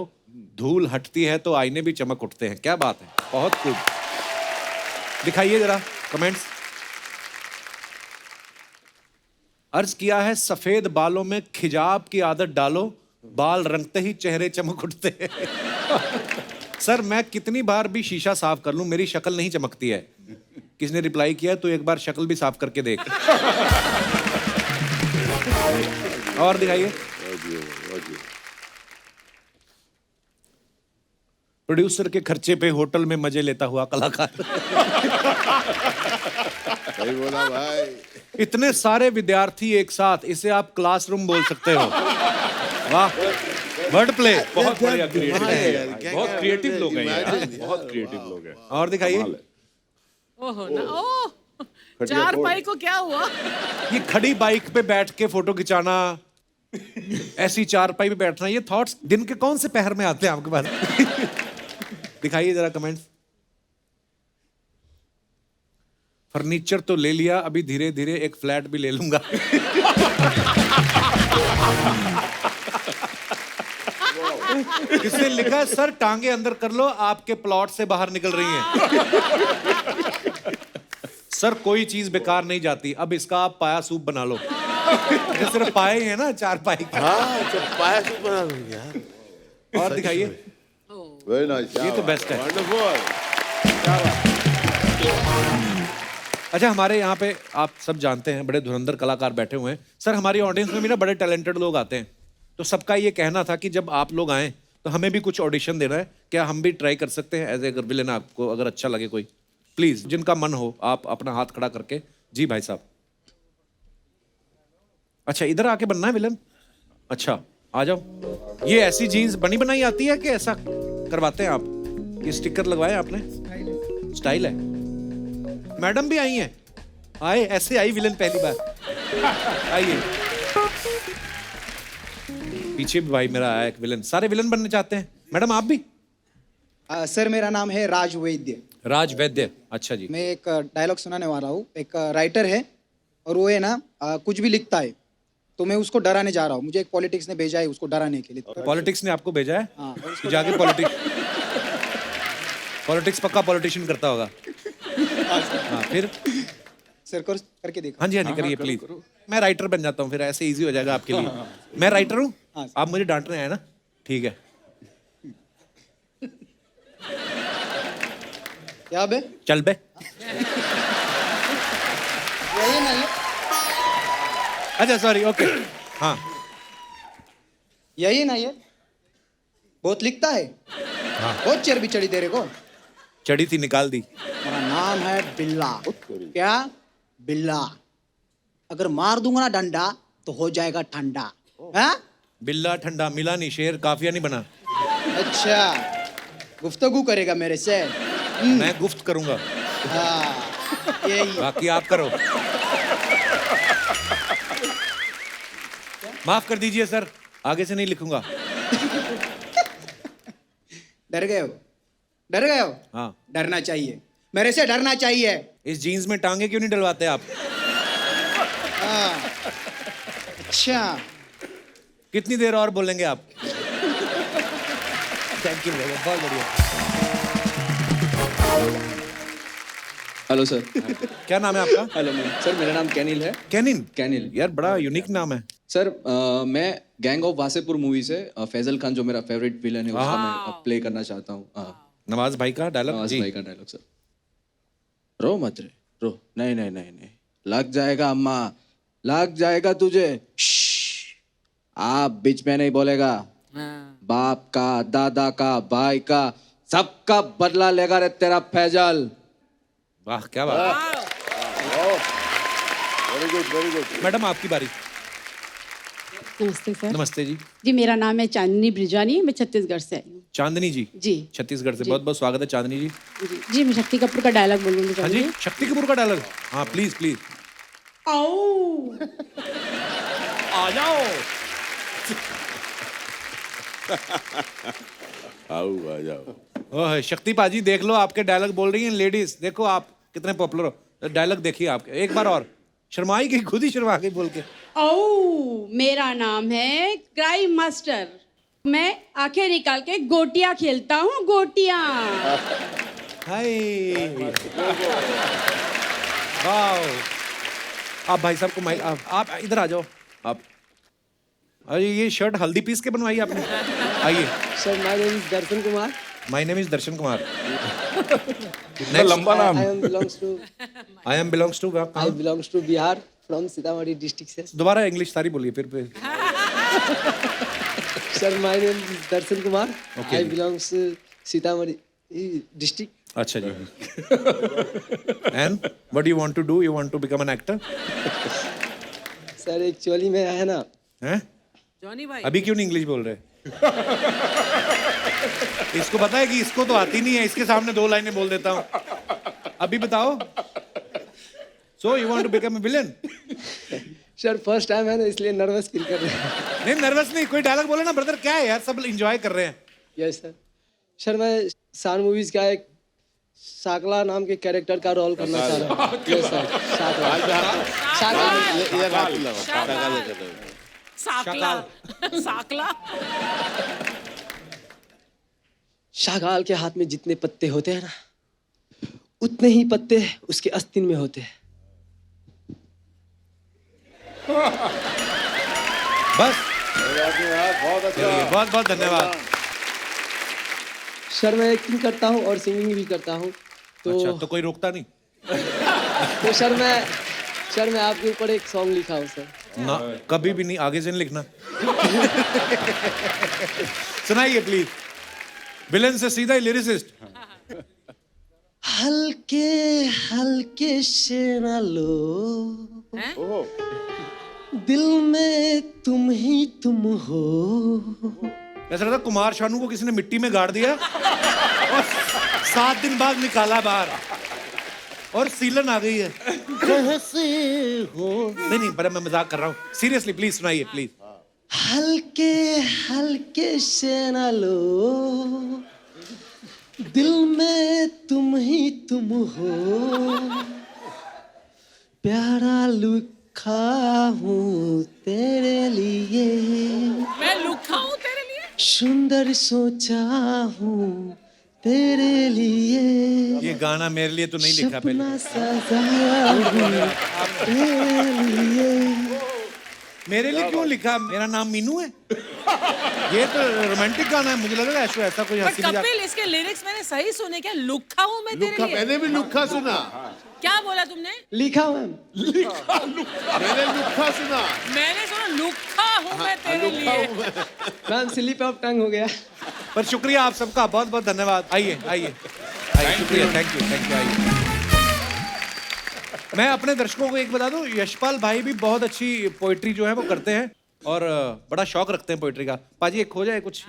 धूल हटती है तो आईने भी चमक उठते हैं। क्या बात है, बहुत खूब। दिखाइए जरा कमेंट्स। अर्ज किया है सफेद बालों में खिजाब की आदत डालो, बाल रंगते ही चेहरे चमक उठते हैं। सर मैं कितनी बार भी शीशा साफ कर लूं मेरी शक्ल नहीं चमकती है। किसने रिप्लाई किया तो एक बार शक्ल भी साफ करके देख। और दिखाइए। प्रोड्यूसर के खर्चे पे होटल में मजे लेता हुआ कलाकार। सही बोला भाई। इतने सारे विद्यार्थी एक साथ, इसे आप क्लासरूम बोल सकते हो। वाह, वर्ड प्ले। बहुत बढ़िया, क्रिएटिव कहाँ है यार? है। बहुत क्रिएटिव लोग हैं यार, बहुत क्रिएटिव लोग हैं। और दिखाइए। ओहो ना, ओह, चार पाई को क्या हुआ? ये खड़ी बाइक पे बैठ के फोटो खिंचाना, ऐसी चारपाई पे बैठना, ये थॉट्स दिन के कौन से पहर में आते हैं आपके पास? दिखाइए जरा कमेंट्स। फर्नीचर तो ले लिया, अभी धीरे धीरे एक फ्लैट भी ले लूंगा। किसने लिखा है सर टांगे अंदर कर लो, आपके प्लॉट से बाहर निकल रही हैं। सर कोई चीज बेकार नहीं जाती, अब इसका आप पाया सूप बना लो। ये सिर्फ पाए ही है ना, चार पाई। हाँ, जब पाया सूप बना लो यार। और दिखाइए। Very nice. ये तो बेस्ट है। वंडरफुल। अच्छा, हमारे यहाँ पे आप सब जानते हैं बड़े धुरंधर कलाकार बैठे हुए हैं। सर हमारी ऑडियंस में भी ना बड़े टैलेंटेड लोग आते हैं, तो सबका ये कहना था कि जब आप लोग आए तो हमें भी कुछ ऑडिशन देना है। क्या हम भी ट्राई कर सकते हैं एज ए विलेन? आपको अगर अच्छा लगे कोई, प्लीज जिनका मन हो आप अपना हाथ खड़ा करके। जी भाई साहब। अच्छा, इधर आके बनना है विलन? अच्छा आ जाओ। ये ऐसी जीन्स बनी बनाई आती है कि ऐसा करवाते हैं आप? ये स्टिकर लगवाए आपने? स्टाइल है। मैडम भी आई हैं? आए, ऐसे आई विलन पहली बार। आइए। पीछे भी भाई मेरा आया एक विलन। सारे विलन बनने चाहते हैं। मैडम आप भी? सर मेरा नाम है राज वैद्य। राज वैद्य, अच्छा जी। मैं एक डायलॉग सुनाने वाला हूँ। एक राइटर है और वो है ना कुछ भी लिखता है तो मैं उसको डराने जा रहा हूँ। मुझे एक पॉलिटिक्स ने भेजा है उसको डराने के लिए। पॉलिटिक्स ने आपको भेजा है? हाँ। कि जाके पॉलिटिक्स पक्का पॉलिटिशियन करता होगा। हाँ, फिर? सर करके देखो। हाँ जी, हाँ जी, करिए प्लीज। मैं राइटर बन जाता हूँ, फिर ऐसे इजी हो जाएगा आपके लिए। मैं राइटर हूँ, हाँ। आप मुझे डांट रहे हैं ना? ठीक है। क्या बे? चल बे। यही ना ये? अच्छा सॉरी, ओके। हाँ, यही ना ये? बहुत लिखता है। बहुत चर्बी चढ़ी तेरे को। चढ़ी थी, निकाल दी। मेरा नाम है बिल्ला। क्या? बिल्ला। अगर मार दूंगा ना डंडा तो हो जाएगा ठंडा। हाँ? बिल्ला ठंडा मिला नहीं, शेर काफिया नहीं बना। अच्छा, गुफ्तगू करेगा मेरे से? मैं गुफ्त करूंगा, हाँ, यही। बाकी आप करो। माफ कर दीजिए सर, आगे से नहीं लिखूंगा। डर गए हो? डर गए हो? हाँ। डरना चाहिए, मेरे से डरना चाहिए। इस जीन्स में टांगे क्यों नहीं डलवाते आप? हाँ। अच्छा, कितनी देर और बोलेंगे आप? थैंक यू, बहुत बढ़िया। Hello sir. क्या नाम है आपका? Hello ma'am. सर मेरा नाम कैनिल है। कैनिन? कैनिल। यार बड़ा यूनिक नाम है। सर मैं गैंग ऑफ वासेपुर मूवी से फैजल खान जो मेरा फेवरेट विलन है उसका मैं प्ले करना चाहता हूँ। नवाज भाई का डायलॉग? नवाज जी भाई का डायलॉग सर। रो मत रे, रो। नहीं नहीं नहीं नहीं, लग जाएगा अम्मा, लग जाएगा तुझे। श्श्श, आप बीच में नहीं बोलेगा। बाप का, दादा का, भाई का, सबका बदला लेगा रे तेरा फैजल। वाह क्या बात। Very good very good. Madam आपकी बारी। नमस्ते सर। नमस्ते जी। जी मेरा नाम है चांदनी ब्रिजानी, मैं छत्तीसगढ़ से आई हूँ। चांदनी जी जी छत्तीसगढ़ से बहुत बहुत स्वागत है चांदनी जी। जी जी, मैं शक्ति कपूर का डायलॉग बोलूँगी। हाँ जी, शक्ति कपूर का डायलॉग। हाँ प्लीज प्लीज। आओ आ जाओ। आओ आ जाओ। ओह शक्ति पाजी देख लो, आपके डायलॉग बोल रही हैं लेडीज। देखो आप कितने पॉपुलर हो। डायलॉग देखिए आपके, एक बार और। शर्माई गई, खुद ही शर्मा गई बोल के। आओ, मेरा नाम है क्राइम मास्टर। मैं आंखें निकाल के गोटियां खेलता हूँ, गोटियां। हाय वाओ। आप भाई साहब को माइक, आप इधर आ जाओ। आप, अरे ये शर्ट हल्दी पीस के बनवाई आपने। आइए। Sir my name is Darshan Kumar. My name is Darshan Kumar. कितना लंबा नाम। I am belongs to I belongs to Bihar from Sitamarhi district से। दोबारा इंग्लिश सारी बोलिए फिर। Sir my name is Darshan Kumar. Okay, आई जी। Belongs Sitamarhi district. अच्छा जी। And what you want to do? You want to become an actor? Sir actually में है ना, हैं? जॉनी भाई अभी क्यों नहीं इंग्लिश बोल रहे? इसको पता है कि इसको तो आती नहीं है, इसके सामने 2 लाइनें बोल देता हूँ। अभी बताओ। So you want to become a villain? Sir first time है ना, इसलिए नर्वस फील कर रहे हैं। नहीं नर्वस नहीं, कोई डायलॉग बोले ना ब्रदर। क्या है यार, सब एंजॉय कर रहे हैं। Yes sir. सर मैं सान मूवीज का एक शाकला नाम के कैरेक्टर का रोल करना चाह रहा हूँ। Yes sir, शाकला। साकला साकला। शागाल के हाथ में जितने पत्ते होते हैं ना, उतने ही पत्ते उसके आस्तीन में होते हैं। बस बहुत अच्छा। बहुत बहुत धन्यवाद। सर मैं एक्टिंग करता हूँ और सिंगिंग भी करता हूँ। अच्छा तो कोई रोकता नहीं तो सर मैं आपके ऊपर एक सॉन्ग लिखा हूँ सर। ना? कभी भी नहीं, आगे से नहीं लिखना। सुनाइए प्लीज। विलेन से सीधा ही लिरिसिस्ट। हल्के हल्के से न लो, दिल में तुम ही तुम हो। ऐसा लगता कुमार शानू को किसी ने मिट्टी में गाड़ दिया और 7 दिन बाद निकाला बाहर और सीलन आ गई है। कैसे हो? नहीं पर मैं मजाक कर रहा हूँ। सीरियसली प्लीज सुनाइए प्लीज। हल्के हल्के से न लो, दिल में तुम ही तुम हो। प्यारा लिखा हूँ तेरे लिए, मैं लुखा हूँ तेरे लिए। सुंदर सोचा हूँ तेरे लिए। ये गाना मेरे लिए तो नहीं लिखा पहले। सपना सजाया हूँ तेरे लिए। मेरे लिए क्यों लिखा? मेरा नाम मीनू है। ये तो रोमांटिक गाना है, मुझे लग रहा है ऐसा कोई बट हंसी मजाक। कपिल इसके लिरिक्स मैंने सही सुने क्या? लुखा हूँ मैं तेरे लिए। मैंने भी लुखा सुना। क्या बोला तुमने? लिखा मैम। मैंने लुखा सुना। मैंने सुना लुखा हूँ मैं तेरे लिए। मैम स्लिप ऑफ टंग हो गया। पर शुक्रिया आप सबका, बहुत बहुत धन्यवाद। आइए आइए आइए, शुक्रिया, थैंक यू आइए। मैं अपने दर्शकों को एक बता दूं, यशपाल भाई भी बहुत अच्छी पोइट्री जो है वो करते हैं और बड़ा शौक रखते हैं पोइट्री का। पाजी एक हो जाए कुछ।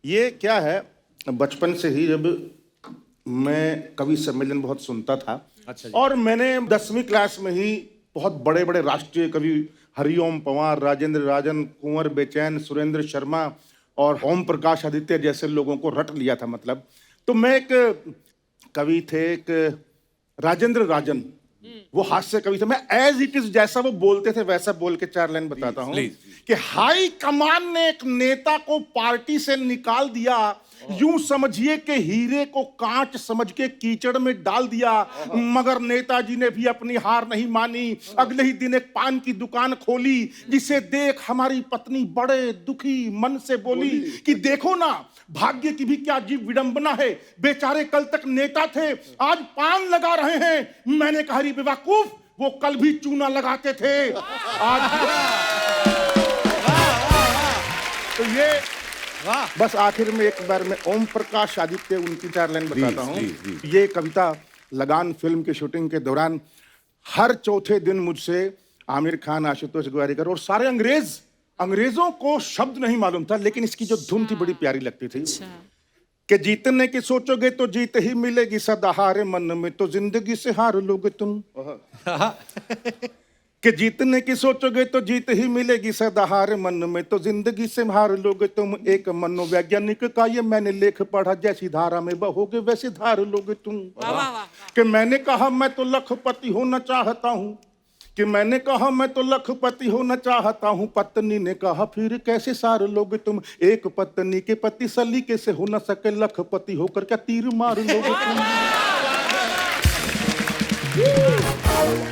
ये क्या है, बचपन से ही जब मैं कवि सम्मेलन बहुत सुनता था। अच्छा जी। और मैंने 10वीं क्लास में ही बहुत बड़े बड़े राष्ट्रीय कवि हरिओम पंवार, राजेंद्र राजन, कुंवर बेचैन, सुरेंद्र शर्मा और ओम प्रकाश आदित्य जैसे लोगों को रट लिया था। मतलब तो मैं एक कवि थे, एक राजेंद्र राजन, वो हास्य कवि थे। मैं एज इट इज जैसा वो बोलते थे वैसा बोल के 4 लाइन बताता हूँ कि हाई कमान ने एक नेता को पार्टी से निकाल दिया, यूं समझिए कि हीरे को कांच समझ के कीचड़ में डाल दिया, मगर नेताजी ने भी अपनी हार नहीं मानी। अगले ही दिन एक पान की दुकान खोली, जिसे देख हमारी पत्नी बड़े दुखी मन से बोली कि देखो ना, भाग्य की भी क्या अजीब विडंबना है, बेचारे कल तक नेता थे, आज पान लगा रहे हैं। मैंने कहा अरे बेवकूफ, वो कल भी चूना लगाते थे, आज तो ये बस आखिर में एक बार मैं ओम प्रकाश आदित्य उनकी 4 लाइन बताता हूँ। ये कविता लगान फिल्म की शूटिंग के दौरान हर चौथे दिन मुझसे आमिर खान, आशुतोष गोवारिकर और सारे अंग्रेजों को शब्द नहीं मालूम था, लेकिन इसकी जो धुन थी बड़ी प्यारी लगती थी कि जीतने की सोचोगे तो जीत ही मिलेगी सदा, हार मन में तो जिंदगी से हार लोगे तुम। कि जीतने की सोचोगे तो जीत ही मिलेगी सदा, हार मन में तो जिंदगी से हार लोगे तुम। एक मनोवैज्ञानिक का ये मैंने लेख पढ़ा, जैसी धारा में बहोगे वैसे धार लोगे तुम। कि मैंने कहा मैं तो लखपति होना चाहता हूँ, कि मैंने कहा मैं तो लखपति होना चाहता हूँ। पत्नी ने कहा फिर कैसे सार लोगे तुम। एक पत्नी के पति सलीके से हो न सके, लखपति होकर क्या तीर मार लोगे तुम।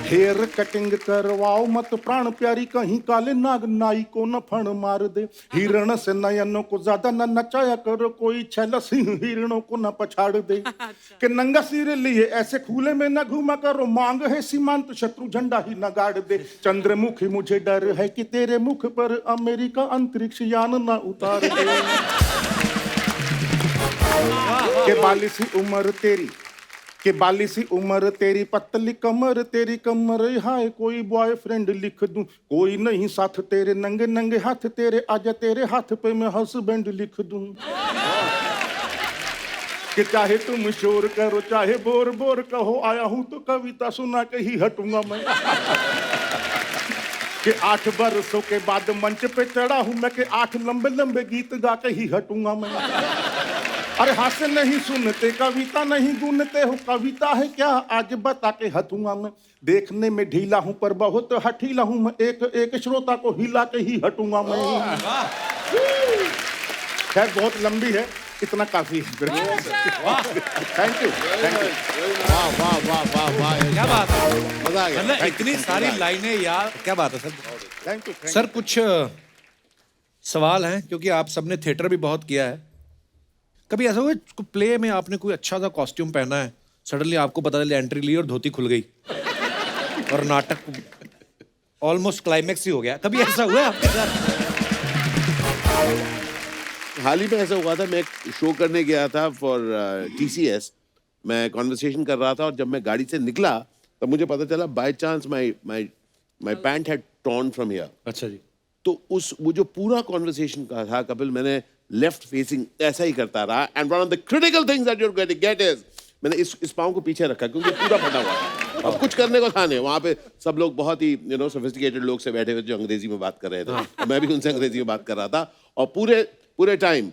हेयर कटिंग करवाओ मत प्राण प्यारी, कहीं काले नाग नाई को न फण मार दे। हिरण से नयनों को ज्यादा न नचाया करो, कोई छैला सिंह हिरणों को न पछाड़ दे। कि नंगा सिर लिए ऐसे खुले में न घूमा करो, मांग है सीमांत शत्रु झंडा ही न गाड़ दे। चंद्रमुखी मुझे डर है कि तेरे मुख पर अमेरिका अंतरिक्ष यान न उतार दे। के बालिसी उम्र तेरी, कि बालिसी उम्र तेरी, पतली कमर तेरी कमर, हाय कोई बॉयफ्रेंड लिख दूं, कोई नहीं साथ तेरे, नंगे नंगे हाथ तेरे, आजा तेरे हाथ पे मैं हस्बैंड लिख दूं। कि चाहे तुम शोर करो चाहे बोर बोर कहो, आया हूं तो कविता सुना के ही हटूंगा मैं। कि 8 बरसों के बाद मंच पे चढ़ा हूं मैं, कि 8 लंबे लंबे गीत गा के ही हटूंगा मैं। अरे हास्य नहीं सुनते, कविता नहीं गुनते हो, कविता है क्या आज बता के हटूंगा मैं। देखने में ढीला हूं पर बहुत हठीला हूं मैं, एक एक श्रोता को हिला के ही हटूंगा मैं। खैर बहुत लंबी है, इतना काफी है। Thank you. वाह वाह वाह वाह वाह, क्या बात है, मजा आ गया। मतलब इतनी सारी लाइनें यार, क्या बात है सर। थैंक यू सर कुछ सवाल हैं, क्योंकि आप सबने थिएटर भी बहुत किया है। कभी ऐसा हुआ प्ले में आपने कोई अच्छा सा कॉस्ट्यूम पहना है, सडनली आपको पता चला एंट्री ली और धोती खुल गई और नाटक ऑलमोस्ट क्लाइमेक्स ही हो गया, कभी ऐसा हुआ है आपके साथ? हाल ही में ऐसा हुआ था, मैं एक शो करने गया था फॉर TCS, मैं कॉन्वर्सेशन कर रहा था और जब मैं गाड़ी से निकला तब मुझे पता चला by chance my pant had torn from here. अच्छा जी। तो वो जो पूरा कॉन्वर्सेशन का था कपिल, मैंने लेफ्ट फेसिंग ऐसा ही करता रहा, and one of the critical things that you are get is, मैंने इस पाँव को पीछे रखा क्योंकि पूरा फटा हुआ था। अब कुछ करने को था नहीं, वहाँ पे सब लोग बहुत ही सोफिस्टिकेटेड लोग से बैठे हुए जो अंग्रेजी में बात कर रहे थे, और मैं भी उनसे अंग्रेजी में बात कर रहा था, और पूरे टाइम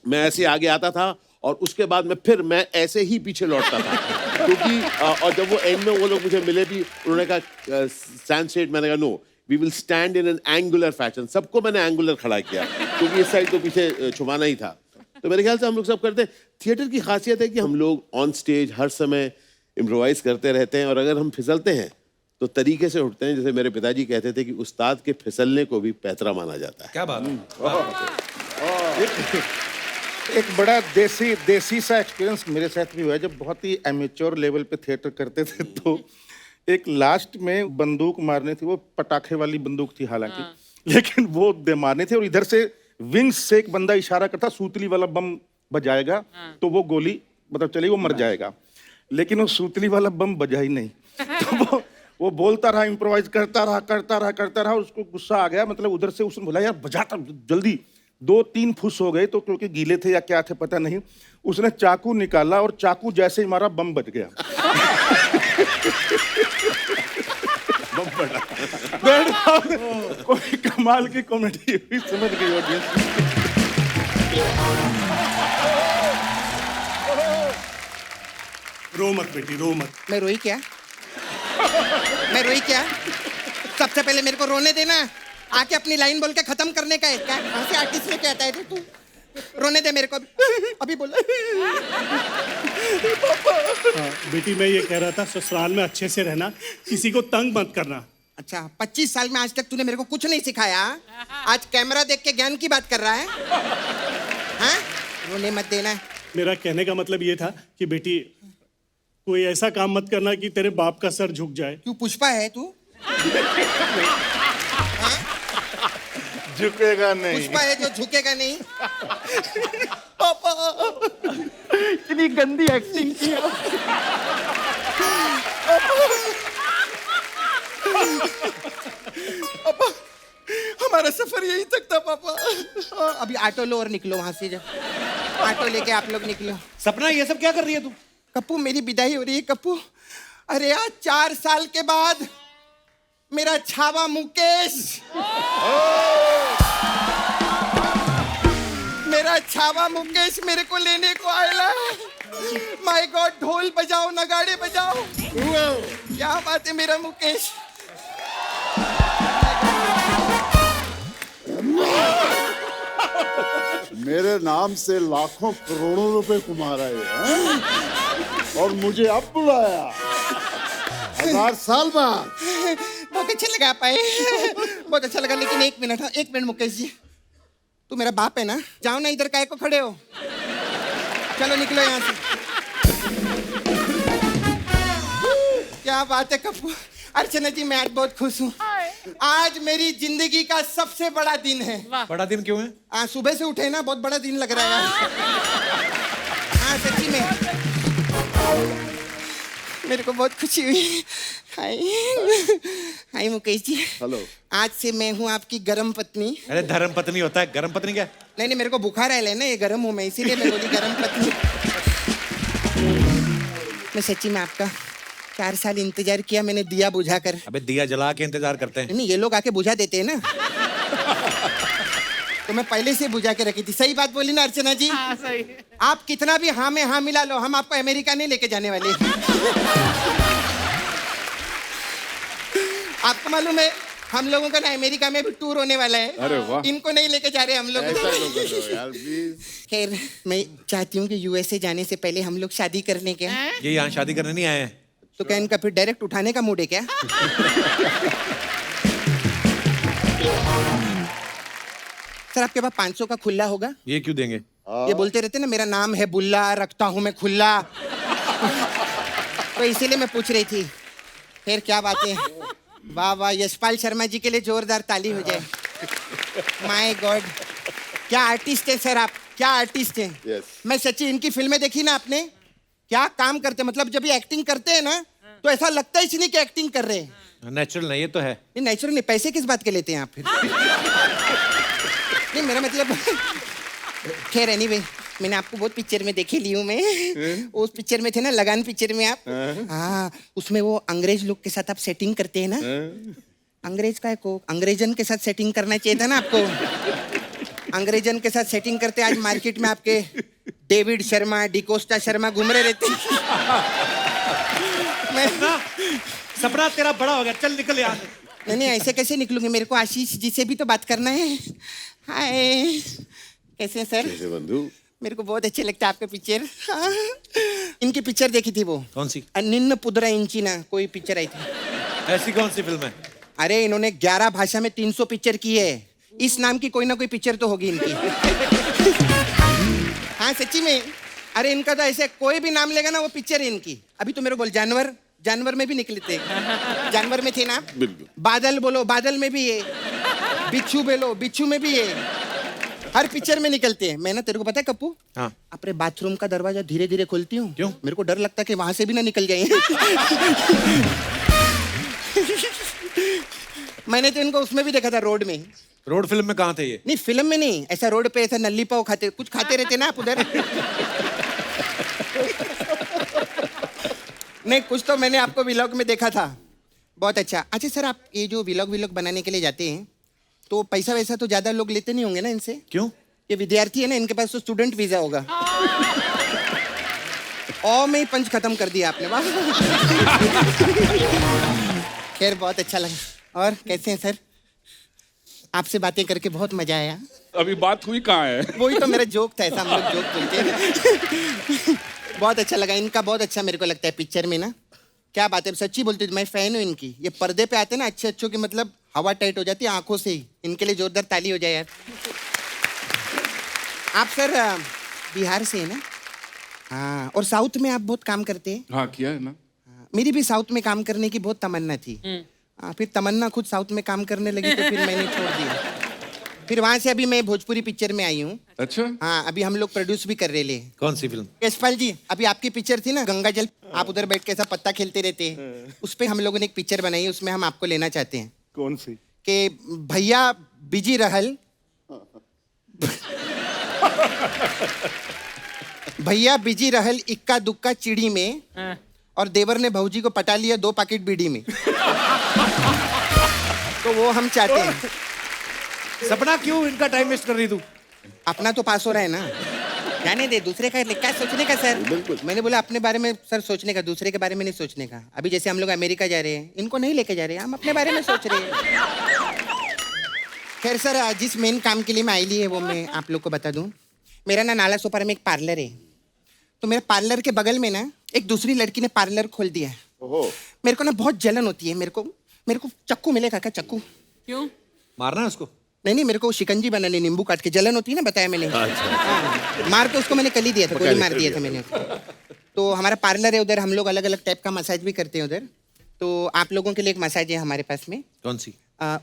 मैं ऐसे आगे आता था और उसके बाद मैं ऐसे ही पीछे लौटता था क्योंकि और जब वो एंड में वो लोग मुझे मिले भी, उन्होंने कहा स्टैंड स्ट्रेट, मैंने कहा no we will stand in an angular fashion. सबको मैंने एंगुलर खड़ा किया क्योंकि इस साइड तो पीछे छुपाना ही था। तो मेरे ख्याल से हम लोग सब करते हैं। थिएटर की खासियत है कि हम लोग ऑन स्टेज हर समय इम्प्रोवाइज करते रहते हैं, और अगर हम फिसलते हैं तो तरीके से उठते हैं। जैसे मेरे पिताजी कहते थे कि उस्ताद के फिसलने को भी पैतरा माना जाता है। क्या बात है। एक बड़ा देसी सा एक्सपीरियंस मेरे साथ भी हुआ है। जब बहुत ही एमेच्योर लेवल पे थिएटर करते थे तो एक लास्ट में बंदूक मारनी थी, वो पटाखे वाली बंदूक थी हालांकि, लेकिन वो दे मारने थे और इधर से विंग्स से एक बंदा इशारा करता सूतली वाला बम बजाएगा तो वो गोली मतलब चली, वो मर जाएगा, लेकिन वो सूतली वाला बम बजा ही नहीं। तो वो बोलता रहा, इम्प्रोवाइज करता रहा, उसको गुस्सा आ गया, मतलब उधर से उसने बोला यार बजाता जल्दी। 2-3 फुस हो गए तो क्योंकि गीले थे या क्या थे पता नहीं, उसने चाकू निकाला और चाकू जैसे ही मारा बम बज गया। बम बड़ा कोई कमाल की कॉमेडी हुई, समझ गई ऑडियंस। रो मत बेटी, रो मत। मैं रोई क्या? मैं रोई क्या? सबसे पहले मेरे को रोने देना, आके अपनी लाइन बोल के खत्म करने का है क्या? कहाँ से आर्टिस्ट लेके आता है तू? रोने दे मेरे को अभी बोला। बेटी मैं ये कह रहा था ससुराल में अच्छे से रहना, किसी को तंग मत करना। अच्छा 25 साल में आज तक तूने मेरे को कुछ नहीं सिखाया, आज कैमरा देख के ज्ञान की बात कर रहा है? हाँ? रोने मत देना। मेरा कहने का मतलब ये था कि बेटी कोई ऐसा काम मत करना कि तेरे बाप का सर झुक जाए। क्यों पुष्पा है तू? झुकेगा नहीं। पुष्पा है जो झुकेगा नहीं। पापा इतनी गंदी एक्टिंग की। पापा हमारा सफर यहीं तक था पापा। अभी ऑटो लो और निकलो वहां से, ऑटो लेके आप लोग निकलो। सपना ये सब क्या कर रही है तू? कप्पू मेरी विदाई हो रही है कप्पू। अरे यार 4 साल के बाद मेरा छावा मुकेश, मेरा छावा मुकेश मेरे को लेने को आया। माय गॉड, ढोल बजाओ नगाड़े बजाओ। क्या बात है मेरा मुकेश। मेरे नाम से लाखों करोड़ों रुपए कमा रहे हैं और मुझे अब बुलाया 1000 साल बाद। बहुत अच्छा लगा पाए, बहुत अच्छा लगा। लेकिन एक मिनट मुकेश जी, तू मेरा बाप है ना? जाओ ना, इधर काहे को खड़े हो? चलो निकलो यहाँ से। क्या बात है कप्पू। अर्चना जी मैं आज बहुत खुश हूँ। आज मेरी जिंदगी का सबसे बड़ा दिन है। बड़ा दिन क्यों है? सुबह से उठे ना, बहुत बड़ा दिन लग रहा है। हाँ सच्ची में मेरे को बहुत खुशी हुई। हाय मुकेश जी। हेलो। आज से मैं हूँ आपकी गरम पत्नी। अरे धर्म पत्नी होता है, गरम पत्नी क्या? नहीं मेरे को बुखार है ना, ये गरम हूँ मैं, इसीलिए मैं बोली गरम पत्नी। मैं सच्ची में आपका 4 साल इंतजार किया मैंने, दिया बुझा कर। अबे दिया जला के इंतजार करते हैं। नहीं ये लोग आके बुझा देते हैं ना। तो मैं पहले से बुझा के रखी थी। सही बात बोली ना अर्चना जी? हाँ, सही। आप कितना भी हाँ में हाँ मिला लो, हम आपको अमेरिका नहीं लेके जाने वाले। आपको मालूम है हम लोगों का ना अमेरिका में भी टूर होने वाला है। अरे वाह। इनको नहीं लेके जा रहे हम लोग। ऐसा क्यों कर रहे हो यार प्लीज। खैर मैं चाहती हूँ कि यूएसए जाने से पहले हम लोग शादी करने के। ये यहाँ शादी करने नहीं आए हैं। तो क्या इनका फिर डायरेक्ट उठाने का मूड है क्या? सर आपके पास 500 का खुल्ला होगा? ये क्यों देंगे? ये बोलते रहते ना मेरा नाम है बुल्ला, रखता हूँ मैं खुल्ला। तो इसीलिए मैं पूछ रही थी। फिर क्या बात है। वाह वाह, यशपाल शर्मा जी के लिए जोरदार ताली हो जाए। माय गॉड, क्या आर्टिस्ट है सर आप, क्या आर्टिस्ट है। Yes. मैं सच्ची इनकी फिल्में देखी ना आपने, क्या काम करते हैं। मतलब जब ये एक्टिंग करते हैं ना तो ऐसा लगता ही नहीं कि एक्टिंग कर रहे हैं। नेचुरल नहीं, ये तो है। नहीं नेचुरल नहीं, पैसे किस बात के लेते हैं आप फिर? नहीं मेरा मतलब। खैर एनीवे, मैंने आपको बहुत पिक्चर में देखे ली हूँ मैं। उस पिक्चर में थे ना, लगान पिक्चर में आप। हाँ उसमें वो अंग्रेज लोग के साथ आप सेटिंग करते हैं ना। अंग्रेज का को अंग्रेजन के साथ सेटिंग करना चाहिए था ना आपको। अंग्रेजन के साथ सेटिंग करते आज मार्केट में आपके डेविड शर्मा, डिकोस्टा शर्मा घूम रहे रहते। सपना तेरा बड़ा हो गया, चल निकल यहाँ से। नहीं ऐसे कैसे निकलूंगी, मेरे को आशीष जी से भी तो बात करना है। हाय कैसे हैं सर? कैसे बंधु? मेरे को बहुत अच्छे लगता है आपके पिक्चर। हाँ। इनकी पिक्चर देखी थी वो। कौन सी? निन्न पुदरा इंचिना कोई पिक्चर आई थी। ऐसी कौन सी फिल्म है? अरे इन्होंने 11 भाषा में 300 पिक्चर की है। इस नाम की कोई ना कोई पिक्चर तो होगी इनकी। हाँ सच्ची में। अरे इनका तो ऐसे कोई भी नाम लेगा ना वो पिक्चर है इनकी। अभी तो मेरे को बोल जानवर, जानवर में भी निकले थे। जानवर में थे ना। बादल बोलो, बादल में भी है। बिच्छू बोलो, बिच्छू में भी है। हर पिक्चर में निकलते हैं। मैं ना तेरे को पता है कप्पू, हाँ। अपने बाथरूम का दरवाजा धीरे धीरे खोलती हूँ। क्यों? मेरे को डर लगता है कि वहां से भी ना निकल जाए। मैंने तो इनको उसमें भी देखा था, रोड में। रोड फिल्म में कहाँ थे ये? नहीं फिल्म में नहीं, ऐसा रोड पे ऐसा नल्ली पाव खाते, कुछ खाते रहते ना आप उधर। नहीं कुछ तो मैंने आपको व्लॉग में देखा था। बहुत अच्छा। अच्छा सर आप ये जो व्लॉग बनाने के लिए जाते हैं तो पैसा वैसा तो ज्यादा लोग लेते नहीं होंगे ना इनसे? क्यों? ये विद्यार्थी है ना, इनके पास तो स्टूडेंट वीजा होगा। और में ही पंच खत्म कर दिया आपने। वाह। खैर बहुत अच्छा लगा। और कैसे हैं सर? आपसे बातें करके बहुत मजा आया। अभी बात हुई कहाँ है? वही तो मेरा जोक था, ऐसा हम लोग जोक बोलते हैं। बहुत अच्छा लगा, इनका बहुत अच्छा मेरे को लगता है पिक्चर में ना। क्या बात है, सच्ची बोलती हूँ, मैं फैन हूँ इनकी। ये पर्दे पे आते हैं ना अच्छे अच्छों की, मतलब हवा टाइट हो जाती है आंखों से ही। इनके लिए जोरदार ताली हो जाए यार। आप सर बिहार से है ना? हाँ, और साउथ में आप बहुत काम करते हैं। हाँ किया है ना। मेरी भी साउथ में काम करने की बहुत तमन्ना थी। फिर तमन्ना खुद साउथ में काम करने लगी तो फिर मैंने छोड़ दिया। फिर वहां से अभी मैं भोजपुरी पिक्चर में आई हूँ। अच्छा। हाँ, अभी हम लोग प्रोड्यूस भी कर रहे हैं। कौन सी फिल्म? यशपाल जी, अभी आपकी पिक्चर थी ना गंगा जल, आप उधर बैठ के ऐसा पत्ता खेलते रहते हैं, उस पे हम लोगों ने एक पिक्चर बनाई है, उसमें हम आपको लेना चाहते हैं। कौन सी? कि भैया बिजी रहल, भैया बिजी रहल इक्का दुक्का चिड़ी में, और देवर ने भौजी को पटा लिया 2 पैकेट बीड़ी में। तो वो हम चाहते हैं। सपना क्यों इनका टाइम वेस्ट कर रही तू? अपना तो पास हो रहा है ना, जाने दे, दूसरे का क्या सोचने का सर। मैंने बोला अपने बारे में सर सोचने का, दूसरे के बारे में नहीं सोचने का। अभी जैसे हम लोग अमेरिका जा रहे हैं, इनको नहीं लेके जा रहे हैं, हम अपने बारे में सोच रहे हैं। खैर सर, जिस मेन काम के लिए मैं आई ली है वो मैं आप लोग को बता दूं। मेरा ना नाला सोपारा में एक पार्लर है, तो मेरे पार्लर के बगल में ना एक दूसरी लड़की ने पार्लर खोल दिया है। मेरे को ना बहुत जलन होती है। मेरे को चक्कू मिलेगा क्या? चक्कू? क्यों? मारना है उसको? नहीं, मेरे को शिकंजी बनाने, नींबू काट के, जलन होती है ना, बताया मैंने। हाँ, मार के उसको मैंने कल ही दिया था, गोली मार दिया था मैंने उसको। तो हमारा पार्लर है उधर, हम लोग अलग अलग टाइप का मसाज भी करते हैं उधर। तो आप लोगों के लिए एक मसाज है हमारे पास में। कौन सी?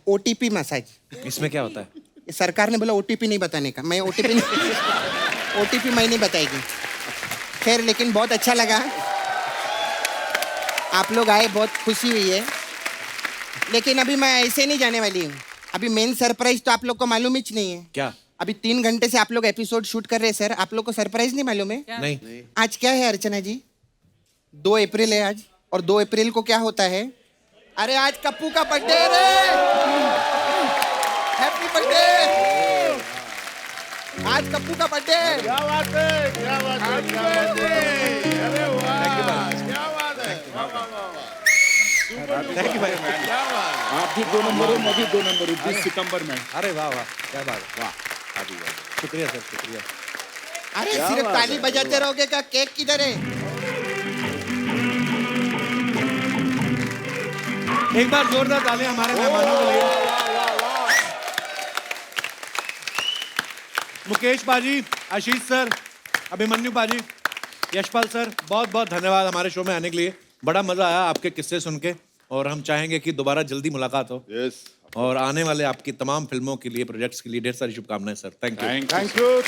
OTP massage. इसमें क्या होता है? सरकार ने बोला OTP नहीं बताने का, मैं OTP मैं नहीं बताएगी। खैर, लेकिन बहुत अच्छा लगा, आप लोग आए, बहुत खुशी हुई है। लेकिन अभी मैं ऐसे नहीं जाने वाली हूँ। अभी मेन सरप्राइज तो आप लोग को मालूम ही नहीं है। क्या? अभी 3 घंटे से आप लोग एपिसोड शूट कर रहे हैं सर, आप लोग को सरप्राइज नहीं मालूम है? नहीं। आज क्या है अर्चना जी? 2 अप्रैल है आज, और 2 अप्रैल को क्या होता है? अरे आज कप्पू का बर्थडे है रे! Happy birthday! आज कप्पू का बर्थडे है। क्या बात है, क्या बात है, क्या बात है। अरे वाह, क्या बात है। थैंक यू भाई। आप भी 2 नंबर हो, मैं भी 2 नंबर हूँ 20 सितंबर में। अरे वाह वाह, क्या बात है, वाह। शुक्रिया सर, शुक्रिया। अरे सिर्फ ताली बजाते रहोगे क्या? केक किधर है? एक बार जोरदार तालियां हमारे मेहमानों के लिए। मुकेश बाजी, आशीष सर, अभिमन्यु बाजी, यशपाल सर, बहुत बहुत धन्यवाद हमारे शो में आने के लिए। बड़ा मजा आया आपके किस्से सुन के, और हम चाहेंगे कि दोबारा जल्दी मुलाकात हो। यस। और आने वाले आपकी तमाम फिल्मों के लिए, प्रोजेक्ट्स के लिए ढेर सारी शुभकामनाएं sir. Thank you. Thank you.